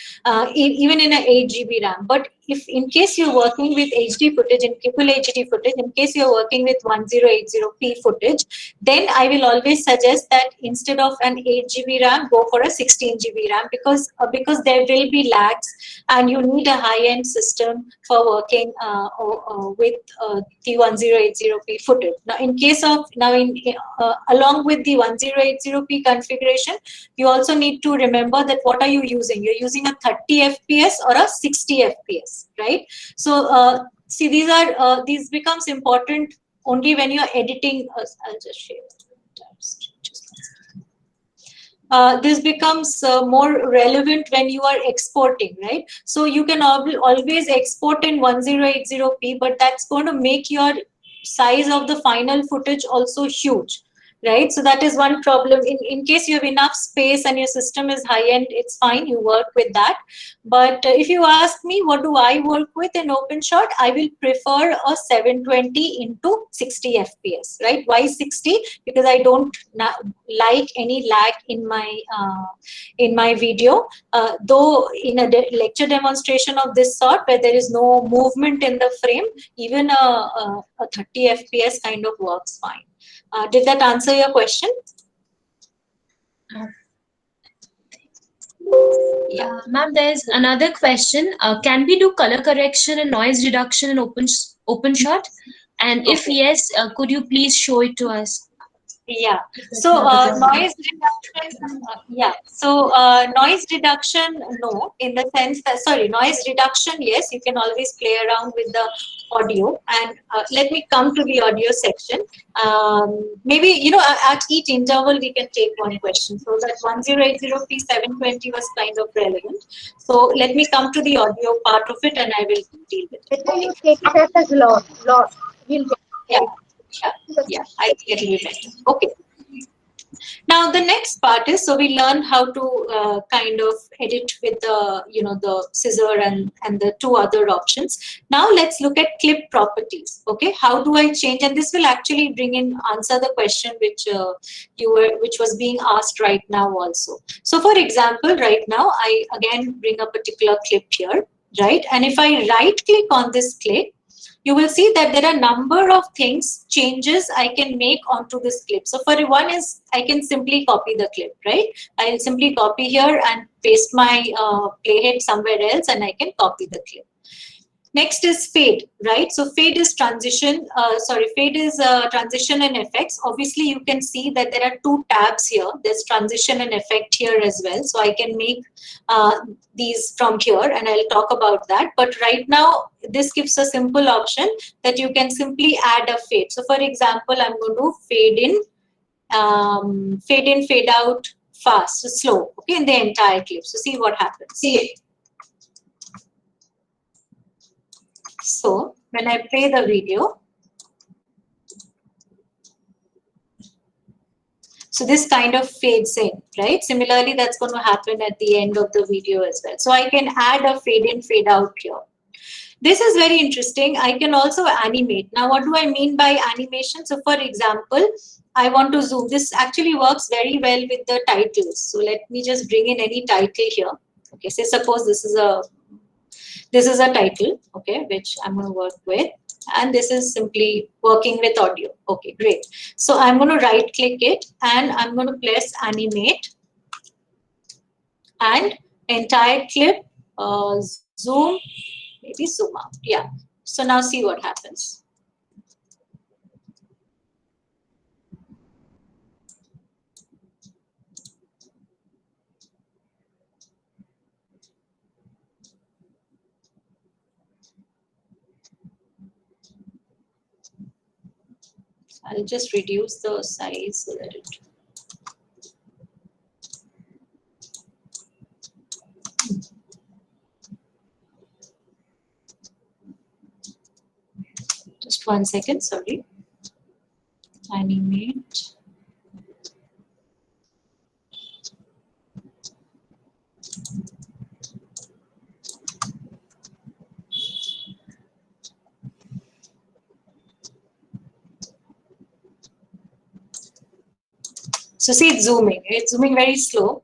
Even in an 8 GB RAM. But if in case you're working with HD footage and full HD footage, in case you're working with 1080p footage, then I will always suggest that instead of an 8 GB RAM, go for a 16 GB RAM because there will be lags, and you need a high-end system for working with the 1080p footage. Now, along with the 1080p configuration, you also need to remember that what are you using? You're using a 30 FPS or a 60 FPS, right? So see, these becomes important only when you're editing. I'll just share. This becomes more relevant when you are exporting, right? So you can always export in 1080p, but that's going to make your size of the final footage also huge, right? So that is one problem. In case you have enough space and your system is high-end, it's fine, you work with that. But if you ask me, what do I work with in OpenShot? I will prefer a 720 into 60 FPS, right? Why 60? Because I don't like any lag in my video. Though in a lecture demonstration of this sort, where there is no movement in the frame, even a 30 FPS kind of works fine. Did that answer your question? Yeah, ma'am, there's another question. Can we do color correction and noise reduction in OpenShot? And if yes, could you please show it to us? Yeah. So noise reduction. Noise reduction, no. In the sense that noise reduction, yes. You can always play around with the audio. And let me come to the audio section. Maybe at each interval we can take one question. So that 1080p 720 was kind of relevant. So let me come to the audio part of it, and I will deal with it. It takes as lot. Yeah, I get it better. Okay. Now the next part is, so we learn how to kind of edit with the the scissor and the two other options. Now let's look at clip properties. Okay, how do I change? And this will actually answer the question which was being asked right now also. So for example, right now I again bring a particular clip here, right? And if I right click on this clip, you will see that there are a number of changes I can make onto this clip. So for one is I can simply copy the clip, right? I'll simply copy here and paste my playhead somewhere else, and I can copy the clip. Next is fade, right? So fade is transition, fade is transition and effects. Obviously, you can see that there are two tabs here. There's transition and effect here as well. So I can make these from here, and I'll talk about that. But right now, this gives a simple option that you can simply add a fade. So for example, I'm going to fade in, fade out fast, so slow, okay, in the entire clip. So see what happens. See it. So when I play the video, so this kind of fades in, right? Similarly, that's going to happen at the end of the video as well. So I can add a fade in, fade out here. This is very interesting. I can also animate. Now, what do I mean by animation? So for example, I want to zoom. This actually works very well with the titles. So let me just bring in any title here. Okay, say suppose this is a title, okay, which I'm going to work with, and this is simply working with audio. Okay, great. So I'm going to right click it, and I'm going to press animate, and entire clip, zoom, maybe zoom out. Yeah. So now see what happens. I'll just reduce the size so that it. Just 1 second, sorry. Animate. So see, it's zooming very slow.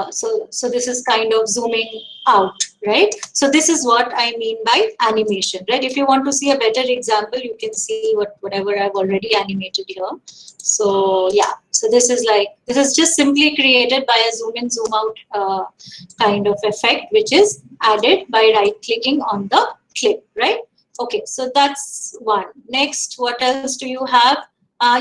So this is kind of zooming out, right? So this is what I mean by animation, right? If you want to see a better example, you can see whatever I've already animated here. So yeah, so this is just simply created by a zoom in, zoom out kind of effect, which is added by right clicking on the clip, right? Okay, so that's one. Next, what else do you have?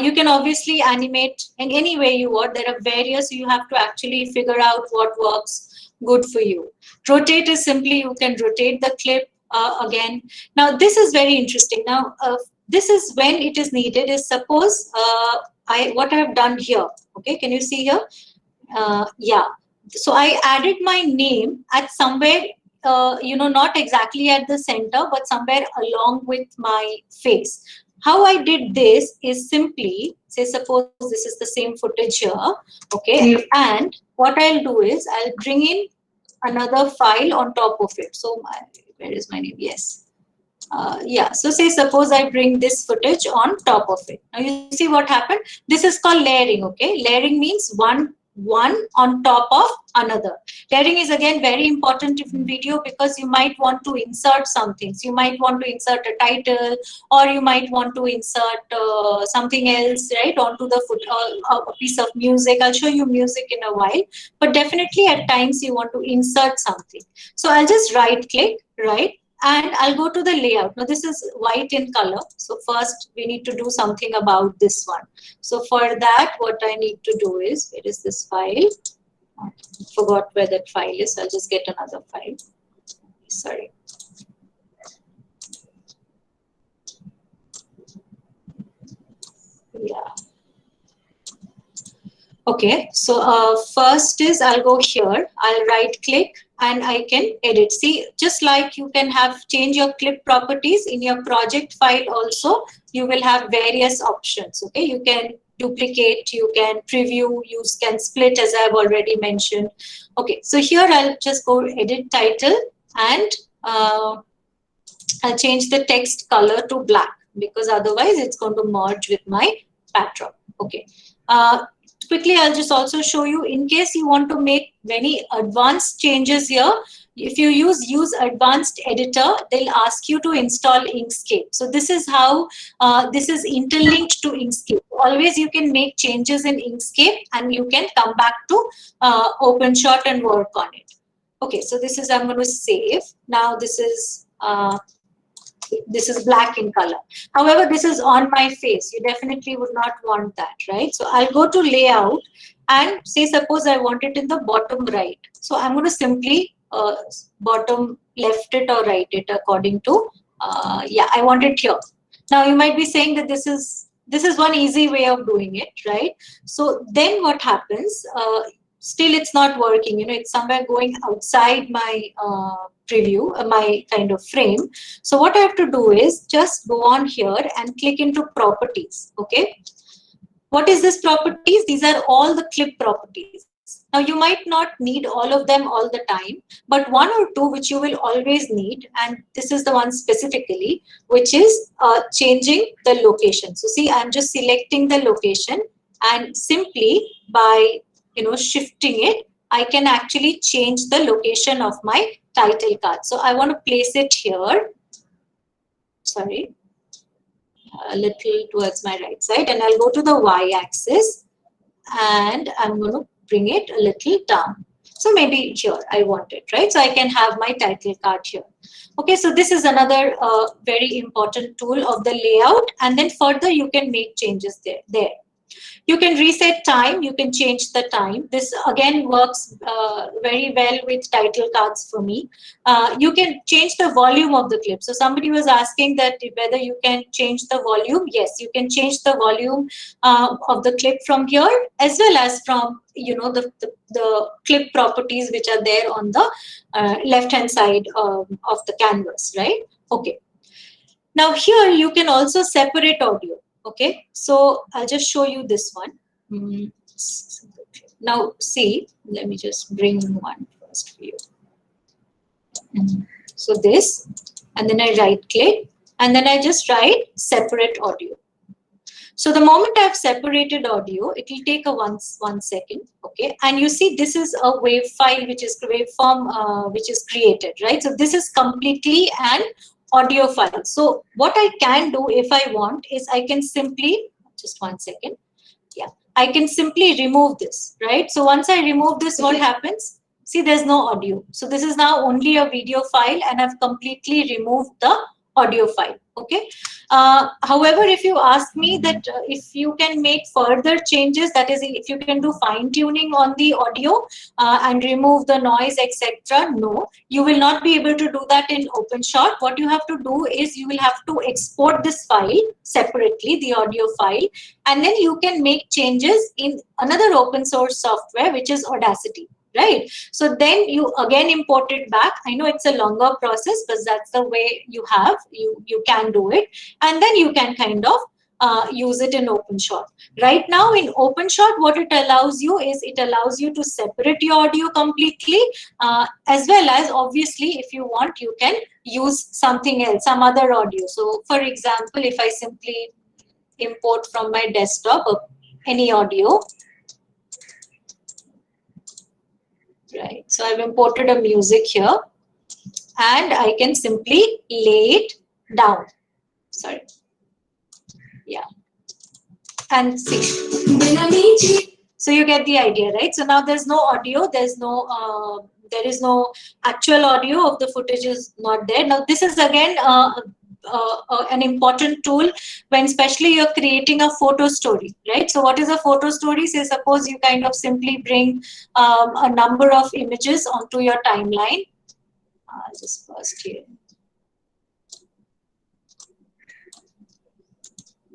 You can obviously animate in any way you want. There are various, you have to actually figure out what works good for you. Rotate is simply, you can rotate the clip again. Now, this is very interesting. Now, this is when it is needed is suppose what I have done here. Okay, can you see here? Yeah. So I added my name at somewhere, not exactly at the center, but somewhere along with my face. How I did this is simply, say suppose this is the same footage here, okay, and what I'll do is I'll bring in another file on top of it. So where is my name? Yes. Yeah, so say suppose I bring this footage on top of it. Now you see what happened? This is called layering, okay? Layering means one on top of another. Layering is again very important in video because you might want to insert something. So you might want to insert a title, or you might want to insert something else, right, onto the foot, a piece of music. I'll show you music in a while, but definitely at times you want to insert something. So I'll just right click, right, and I'll go to the layout. Now this is white in color. So first we need to do something about this one. So for that, what I need to do is, where is this file? I forgot where that file is. I'll just get another file. Sorry. Yeah. Okay, so first is I'll go here, I'll right click and I can edit. See, just like you can change your clip properties in your project file also, you will have various options. Okay, you can duplicate, you can preview, you can split as I've already mentioned. Okay, so here I'll just go edit title and I'll change the text color to black because otherwise it's going to merge with my backdrop. Okay. Quickly, I'll just also show you in case you want to make very advanced changes here, if you use advanced editor, they'll ask you to install Inkscape. So this is how this is interlinked to Inkscape. Always you can make changes in Inkscape and you can come back to OpenShot and work on it. Okay, so this is, I'm going to save. Now this is black in color. However, this is on my face. You definitely would not want that, right? So I'll go to layout and say, suppose I want it in the bottom right. So I'm going to simply bottom left it or right it according to, yeah, I want it here. Now you might be saying that this is one easy way of doing it, right? So then what happens? Still it's not working, you know, it's somewhere going outside my preview, my kind of frame. So what I have to do is just go on here and click into properties. Okay, what is this properties? These are all the clip properties. Now you might not need all of them all the time, but one or two which you will always need, and this is the one specifically, which is changing the location. So see, I'm just selecting the location, and simply by, you know, shifting it, I can actually change the location of my title card. So I want to place it here, sorry, a little towards my right side, and I'll go to the y-axis and I'm going to bring it a little down. So maybe here I want it, right? So I can have my title card here. Okay, so this is another very important tool of the layout, and then further you can make changes there. You can reset time, you can change the time. This again works very well with title cards for me. You can change the volume of the clip. So somebody was asking that whether you can change the volume. Yes, you can change the volume of the clip from here, as well as from, you know, the clip properties which are there on the left hand side of the canvas, right? Okay. Now here you can also separate audio. Okay, so I'll just show you this one. Now see, let me just bring one first for you. So this, and then I right click, and then I just write separate audio. So the moment I've separated audio, it will take a one second. Okay, and you see this is a wave file which is waveform which is created, right? So this is completely an audio file. So what I can do if I want is I can simply, just 1 second. Yeah, I can simply remove this, right? So once I remove this, what happens? See, there's no audio. So this is now only a video file, and I've completely removed the audio file. Okay. However, if you ask me that if you can make further changes, that is, if you can do fine tuning on the audio and remove the noise, etc., no, you will not be able to do that in OpenShot. What you have to do is you will have to export this file separately, the audio file, and then you can make changes in another open source software, which is Audacity. Right. So then you again import it back. I know it's a longer process, but that's the way you have. You can do it, and then you can kind of use it in OpenShot. Right now in OpenShot, what it allows you is it allows you to separate your audio completely, as well as obviously if you want, you can use something else, some other audio. So for example, if I simply import from my desktop any audio. Right, so I've imported a music here, and I can simply lay it down. Sorry, yeah, and see. So you get the idea, right? So now there's no audio, there is no actual audio of the footage is not there. Now this is again an important tool when especially you're creating a photo story, right? So what is a photo story? Say suppose you kind of simply bring a number of images onto your timeline. Just first here.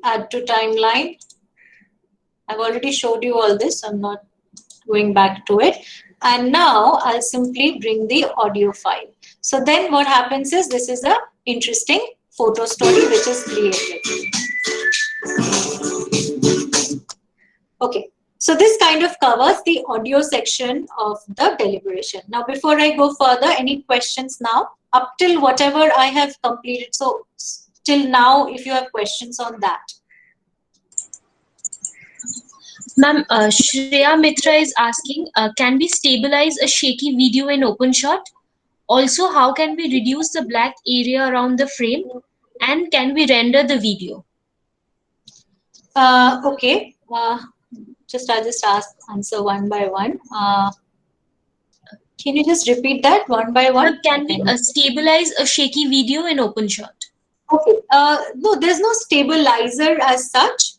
Add to timeline. I've already showed you all this. I'm not going back to it. And now I'll simply bring the audio file. So then what happens is this is a interesting photo story which is created. Okay, so this kind of covers the audio section of the deliberation. Now, before I go further, any questions now? Up till whatever I have completed. So, till now, if you have questions on that. Ma'am, Shreya Mitra is asking, can we stabilize a shaky video in OpenShot? Also, how can we reduce the black area around the frame? And can we render the video? Okay. I'll just answer one by one. Can you just repeat that one by one? Can we stabilize a shaky video in OpenShot? Okay. No, there's no stabilizer as such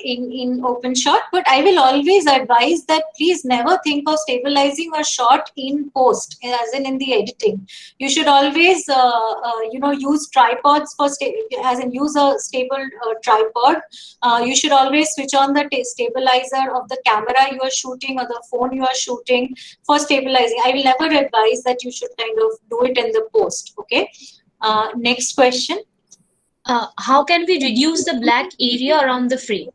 in OpenShot, but I will always advise that please never think of stabilizing a shot in post, as in the editing. You should always, use tripods for use a stable tripod. You should always switch on the stabilizer of the camera you are shooting or the phone you are shooting for stabilizing. I will never advise that you should kind of do it in the post. Okay. Next question. How can we reduce the black area around the frame?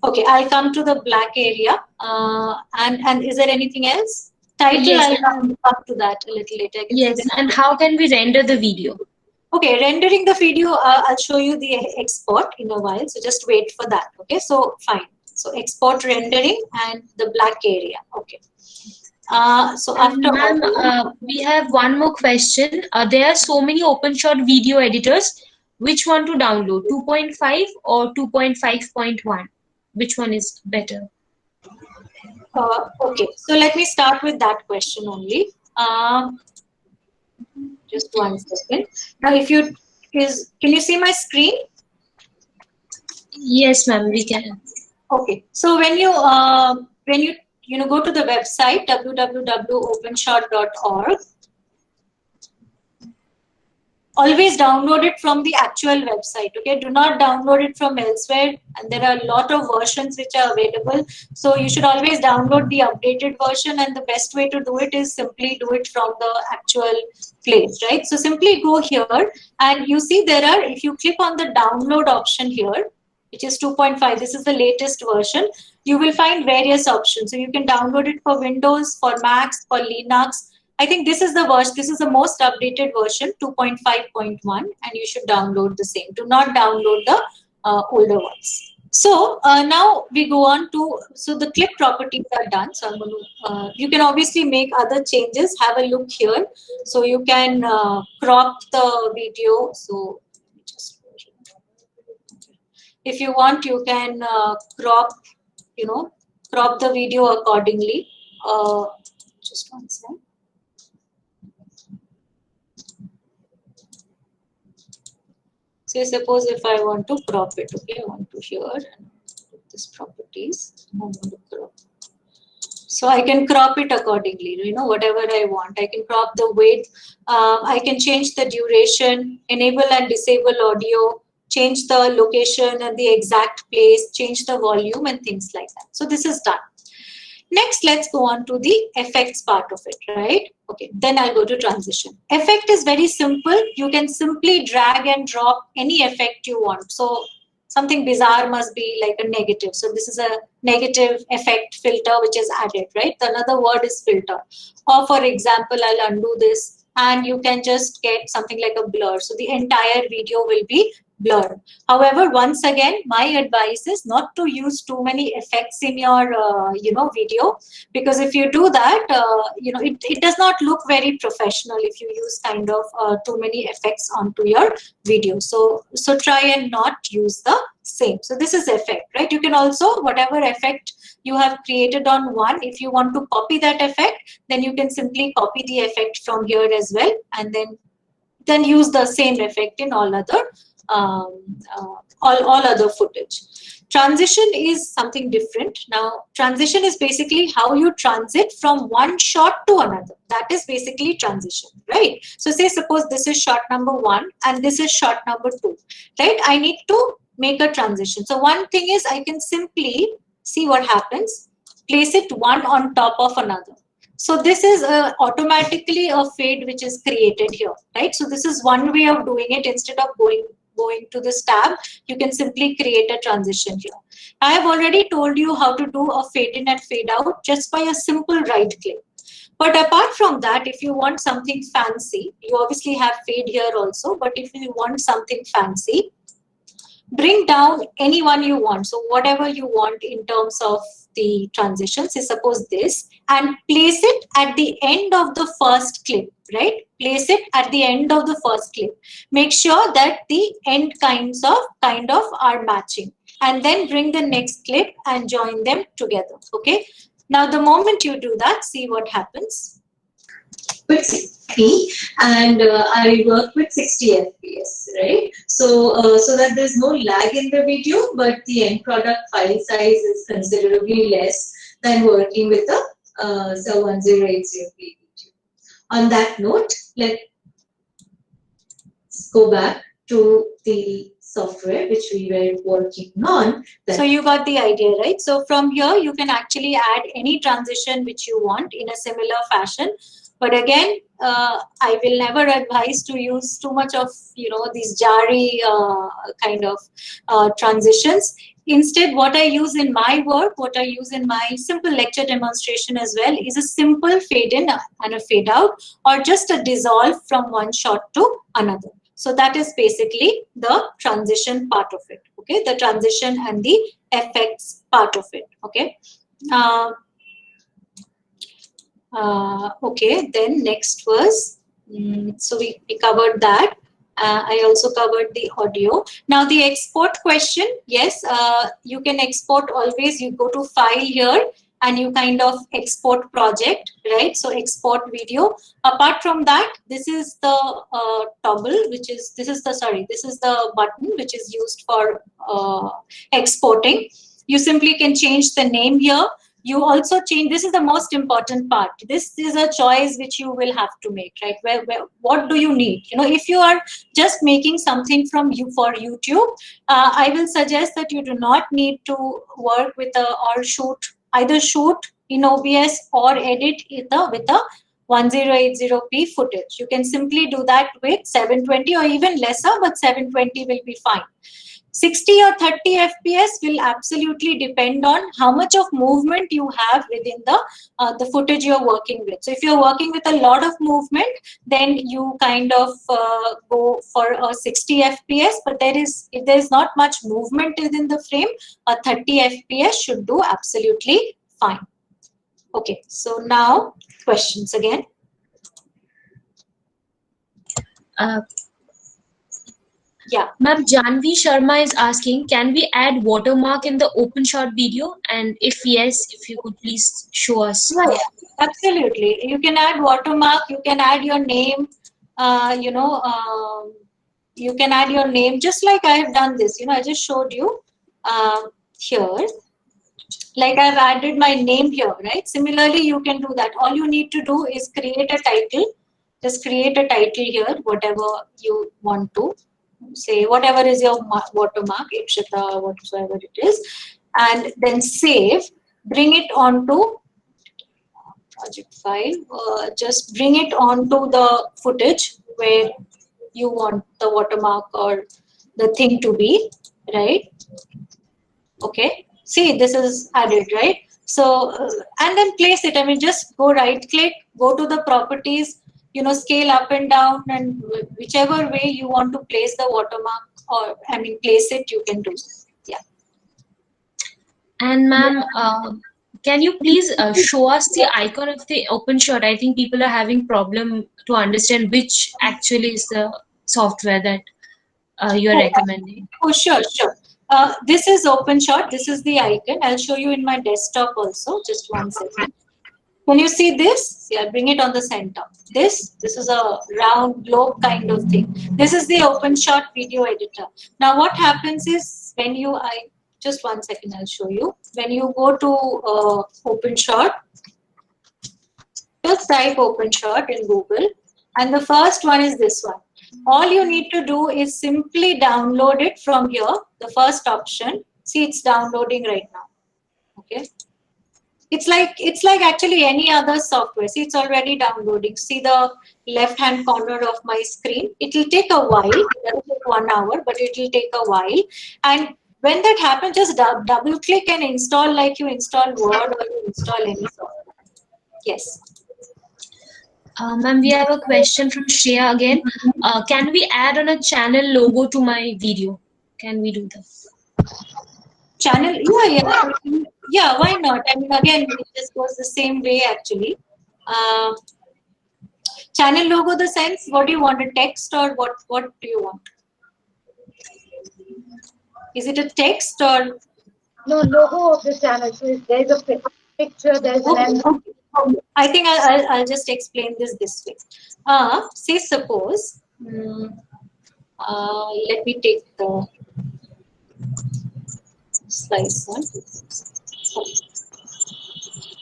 Okay, I'll come to the black area. And is there anything else? Title, yes, I'll come to that a little later. Yes, and how can we render the video? Okay, rendering the video, I'll show you the export in a while. So just wait for that. Okay, so fine. So export rendering and the black area. Okay. So after we have one more question. There are so many OpenShot video editors. Which one to download, 2.5 or 2.5.1? Which one is better? Okay, so let me start with that question only. Just 1 second. Now, can you see my screen? Yes, ma'am, we can. Okay, so when you go to the website www.openshot.org, always download it from the actual website. Okay, do not download it from elsewhere, and there are a lot of versions which are available, so you should always download the updated version, and the best way to do it is simply do it from the actual place, right? So simply go here, and you see if you click on the download option here, which is 2.5, this is the latest version, you will find various options. So you can download it for Windows, for Macs, for Linux. I think this is the version, this is the most updated version, 2.5.1, and you should download the same. Do not download the older ones. So now we go on to, so the clip properties are done. So I'm going to, you can obviously make other changes. Have a look here. So you can crop the video. So if you want, you can crop the video accordingly. Just 1 second. So suppose if I want to crop it, okay, I want to here and this properties. I want to crop. So I can crop it accordingly, whatever I want. I can crop the width. I can change the duration, enable and disable audio, change the location and the exact place, change the volume and things like that. So this is done. Next, let's go on to the effects part of it, right? Okay, then I'll go to transition. Effect is very simple. You can simply drag and drop any effect you want. So something bizarre must be like a negative. So this is a negative effect filter which is added, right? Another word is filter. Or for example, I'll undo this and you can just get something like a blur. So the entire video will be blurred. However, once again, my advice is not to use too many effects in your video, because if you do that, it does not look very professional if you use kind of too many effects onto your video. So try and not use the same. So this is effect, right? You can also, whatever effect you have created on one, if you want to copy that effect, then you can simply copy the effect from here as well, and then use the same effect in all other all other footage. Transition is something different. Now, transition is basically how you transit from one shot to another. That is basically transition, right? So say suppose this is shot number 1 and this is shot number 2, right? I need to make a transition. So one thing is I can simply see what happens, place it one on top of another. So this is automatically a fade which is created here, right? So this is one way of doing it. Instead of going to this tab, you can simply create a transition here. I have already told you how to do a fade in and fade out just by a simple right click. But apart from that, if you want something fancy, you obviously have fade here also, but if you want something fancy, bring down any one you want. So whatever you want in terms of the transition, say suppose this, and place it at the end of the first clip, right? Place it at the end of the first clip. Make sure that the end kind of are matching, and then bring the next clip and join them together. Okay. Now, the moment you do that, see what happens. Quick me, and I work with 60 FPS, right? So, so that there's no lag in the video, but the end product file size is considerably less than working with a 1080p video. On that note, let's go back to the software which we were working on. So you got the idea, right? So from here, you can actually add any transition which you want in a similar fashion. But again, I will never advise to use too much of, these jarry kind of transitions. Instead, what I use in my work, what I use in my simple lecture demonstration as well, is a simple fade in and a fade out, or just a dissolve from one shot to another. So that is basically the transition part of it. Okay, the transition and the effects part of it. Okay. Okay, then next was, so we covered that. I also covered the audio. Now the export question, yes, you can export always. You go to file here and you kind of export project, right? So export video. Apart from that, this is the toggle, this is the button which is used for exporting. You simply can change the name here. You also change, this is the most important part. This is a choice which you will have to make, right? What do you need? If you are just making something for YouTube, I will suggest that you do not need to work with either shoot in OBS or edit with a 1080p footage. You can simply do that with 720 or even lesser, but 720 will be fine. 60 or 30 FPS will absolutely depend on how much of movement you have within the footage you're working with. So if you're working with a lot of movement, then you kind of go for a 60 FPS. But if there's not much movement within the frame, a 30 FPS should do absolutely fine. Okay, so now questions again. Yeah. Ma'am, Janvi Sharma is asking, can we add watermark in the OpenShot video? And if yes, if you could please show us. Yeah, absolutely. You can add watermark, you can add your name, you can add your name, just like I have done this. I just showed you here. Like I've added my name here, right? Similarly, you can do that. All you need to do is create a title. Just create a title here, whatever you want to. Say whatever is your watermark, Ikshita, whatsoever it is, and then save. Bring it onto project file. Just bring it onto the footage where you want the watermark or the thing to be, right? Okay. See, this is added, right? So, and then place it. I mean, just go right click, go to the properties. Scale up and down, and whichever way you want to place the watermark, or place it, you can do. Yeah. And ma'am, can you please show us the icon of the OpenShot? I think people are having problem to understand which actually is the software that you are recommending. Oh, sure. This is OpenShot. This is the icon. I'll show you in my desktop also. Just one second. Can you see this? Yeah, bring it on the center. This is a round globe kind of thing. This is the OpenShot video editor. Now what happens is when just one second, I'll show you. When you go to OpenShot, just type OpenShot in Google, and the first one is this one. All you need to do is simply download it from here, the first option. See, it's downloading right now. Okay. It's like actually any other software. See, it's already downloading. See the left-hand corner of my screen. It will take a while. It doesn't take 1 hour, but it will take a while. And when that happens, just double-click and install like you install Word or you install any software. Yes. Ma'am, we have a question from Shreya again. Can we add on a channel logo to my video? Can we do that? Channel, yeah. Yeah, why not? I mean, again, it just goes the same way actually. Channel logo, the sense, what do you want, a text or what do you want? Is it a text or? No, logo of the channel. So if there's a picture, there's an Okay, emblem. okay. I think I'll just explain this way. Say suppose, let me take the slice one.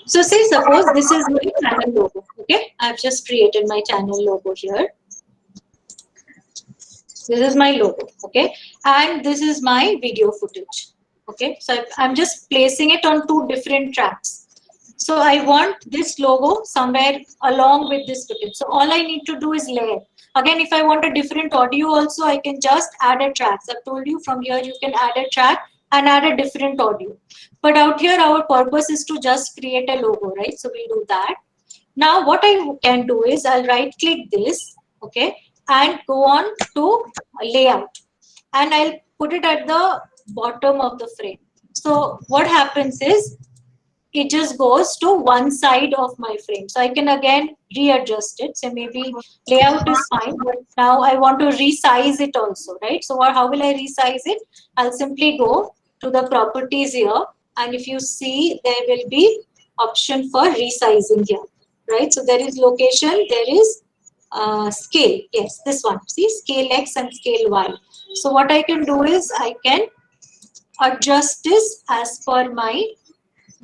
So say suppose this is my channel logo. Okay, I've just created my channel logo here. This is my logo. Okay, and this is my video footage. Okay, so I'm just placing it on two different tracks. So I want this logo somewhere along with this footage. So all I need to do is layer. Again, if I want a different audio also, I can just add a track. So I've told you from here you can add a track and add a different audio. But out here our purpose is to just create a logo, right? So we'll do that. Now what I can do is I'll right click this, okay, and go on to layout. And I'll put it at the bottom of the frame. So what happens is it just goes to one side of my frame. So I can again readjust it. So maybe layout is fine, but now I want to resize it also, right? So how will I resize it? I'll simply go to the properties here. And if you see, there will be option for resizing here, right? So there is location, there is scale. Yes, this one. See, scale X and scale Y. So what I can do is I can adjust this as per my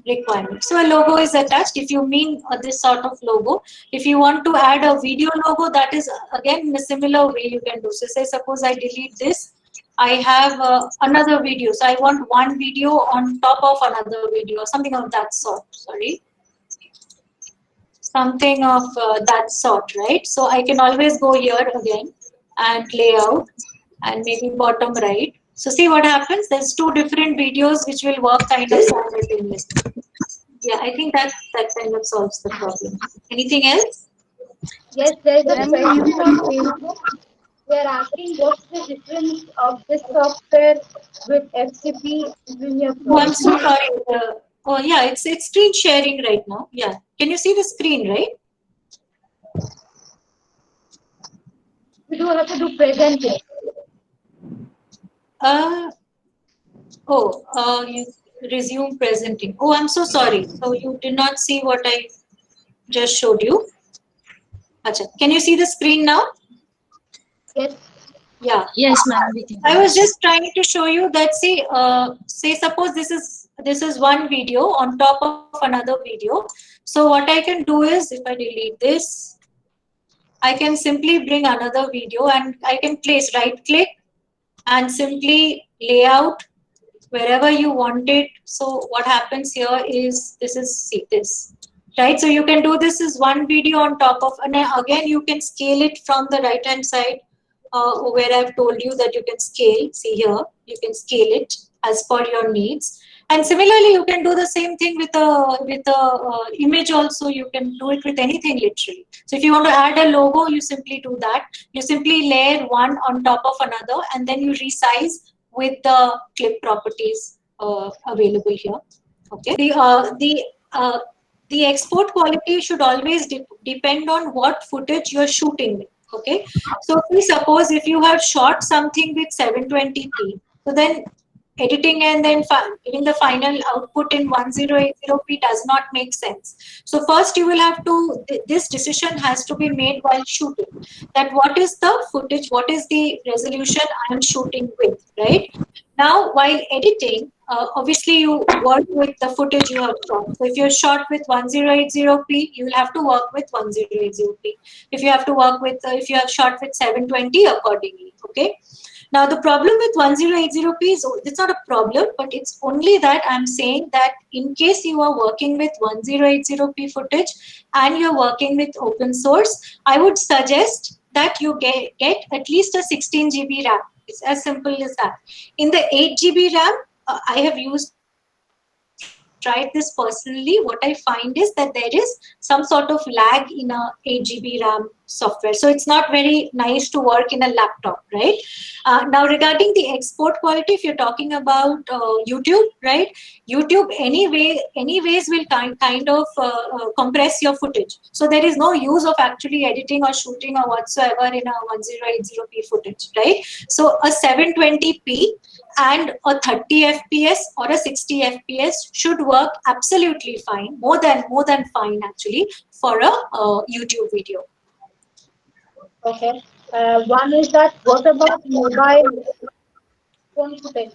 requirement. So a logo is attached if you mean this sort of logo. If you want to add a video logo, that is again in a similar way you can do. So say suppose I delete this, I have another video. So I want one video on top of another video, something of that sort. Sorry. Something of that sort, right? So I can always go here again and layout and maybe bottom right. So see what happens. There's two different videos which will work kind of simultaneously. Yeah, I think that kind of solves the problem. Anything else? Yes, there's a question from Facebook. They're asking what's the difference of this software with FTP and Premiere Pro? Oh, I'm so sorry. Oh yeah, it's screen sharing right now. Yeah, can you see the screen, right? We do have to do present it. You resume presenting. Oh, I'm so sorry. So you did not see what I just showed you. Achha. Can you see the screen now? Yes. Yeah. Yes, ma'am. I was just trying to show you that, see, say suppose this is one video on top of another video. So what I can do is, if I delete this, I can simply bring another video and I can place right click and simply layout wherever you want it. So what happens here is see this, right? So you can do this as one video on top of, and again you can scale it from the right hand side where I've told you that you can scale. See here, you can scale it as per your needs. And similarly, you can do the same thing with a image also. You can do it with anything literally. So if you want to add a logo, you simply do that. You simply layer one on top of another, and then you resize with the clip properties available here. Okay. The export quality should always depend on what footage you're shooting with. Okay. So suppose if you have shot something with 720p, so then editing and then giving the final output in 1080p does not make sense. So first you will have to, this decision has to be made while shooting, that what is the footage, what is the resolution I am shooting with, right? Now while editing, obviously you work with the footage you have shot. So if you're shot with 1080p, you will have to work with 1080p. If you have to work with, if you have shot with 720, accordingly, okay? Now the problem with 1080p is, it's not a problem, but it's only that I'm saying that in case you are working with 1080p footage and you're working with open source, I would suggest that you get at least a 16 GB RAM. It's as simple as that. In the 8 GB RAM, I have tried this personally. What I find is that there is some sort of lag in a 8 GB RAM software. So it's not very nice to work in a laptop, right? Now regarding the export quality, if you're talking about YouTube, right? YouTube anyways will kind of compress your footage. So there is no use of actually editing or shooting or whatsoever in a 1080p footage, right? So a 720p and a 30 FPS or a 60 FPS should work absolutely fine, more than fine actually, for a YouTube video. Okay. One is that, what about mobile phone footage?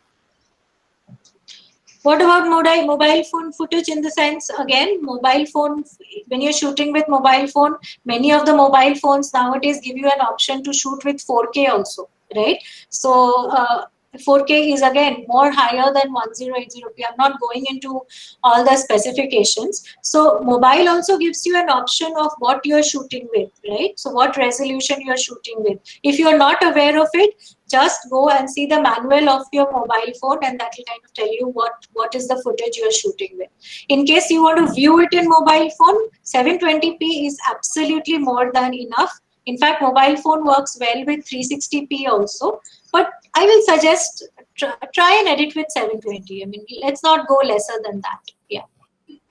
What about mobile phone footage, in the sense, again, mobile phone, when you're shooting with mobile phone, many of the mobile phones nowadays give you an option to shoot with 4K also, right? So 4K is again more higher than 1080p. I'm not going into all the specifications. So mobile also gives you an option of what you're shooting with, right? So what resolution you're shooting with. If you're not aware of it, just go and see the manual of your mobile phone, and that will kind of tell you what is the footage you're shooting with. In case you want to view it in mobile phone, 720p is absolutely more than enough. In fact, mobile phone works well with 360p also, but I will suggest try and edit with 720. I mean, let's not go lesser than that. Yeah.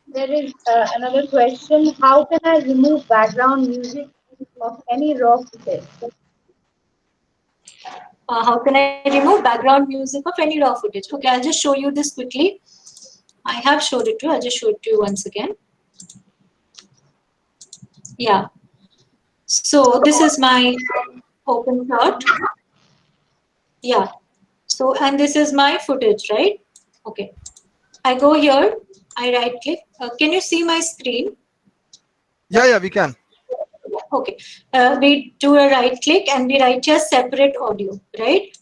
There is another question. How can I remove background music of any raw footage? How can I remove background music of any raw footage? Okay, I'll just show you this quickly. I have showed it to you. I'll just show it to you once again. Yeah. So this is my OpenShot. Yeah. So, and this is my footage, right? Okay. I go here. I right click. Can you see my screen? Yeah, we can. Okay. We do a right click and we write here separate audio, right?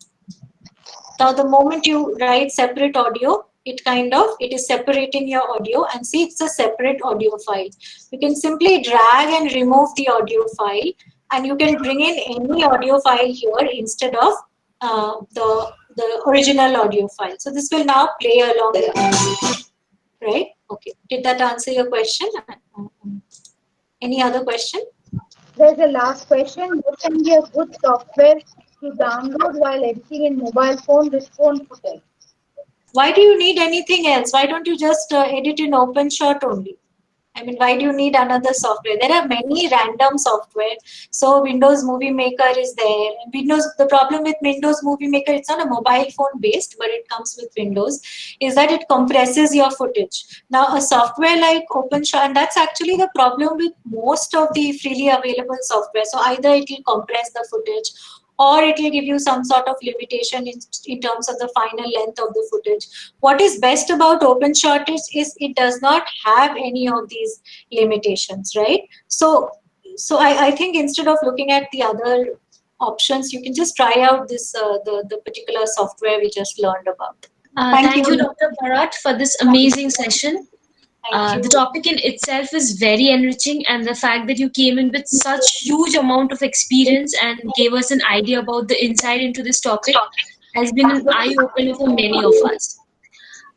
Now, the moment you write separate audio, it is separating your audio, and see, it's a separate audio file. You can simply drag and remove the audio file, and you can bring in any audio file here instead of the original audio file. So this will now play along with music, right? Okay. Did that answer your question? Any other question? There's a last question. What can be a good software to download while editing in mobile phone with phone footage? Why do you need anything else? Why don't you just edit in OpenShot only? I mean, why do you need another software? There are many random software. So Windows Movie Maker is there. The problem with Windows Movie Maker, it's not a mobile phone based, but it comes with Windows, is that it compresses your footage. Now, a software like OpenShot, and that's actually the problem with most of the freely available software. So either it will compress the footage, or it will give you some sort of limitation in terms of the final length of the footage. What is best about OpenShot is it does not have any of these limitations, right? So I think instead of looking at the other options, you can just try out this the particular software we just learned about. Thank you, Dr. Bharat, for this amazing session. The topic in itself is very enriching, and the fact that you came in with such huge amount of experience and gave us an idea about the insight into this topic has been an eye-opener for many of us.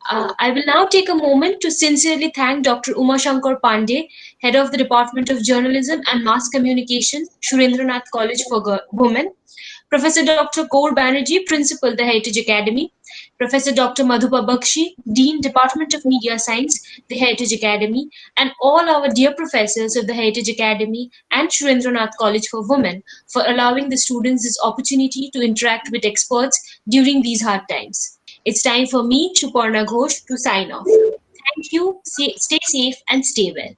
I will now take a moment to sincerely thank Dr. Uma Shankar Pandey, Head of the Department of Journalism and Mass Communication, Surendranath College for Women, Professor Dr. Gaur Banerjee, Principal, the Heritage Academy, Professor Dr. Madhupa Bakshi, Dean, Department of Media Science, the Heritage Academy, and all our dear professors of the Heritage Academy and Surendranath College for Women for allowing the students this opportunity to interact with experts during these hard times. It's time for me, Suparna Ghosh, to sign off. Thank you, stay safe and stay well.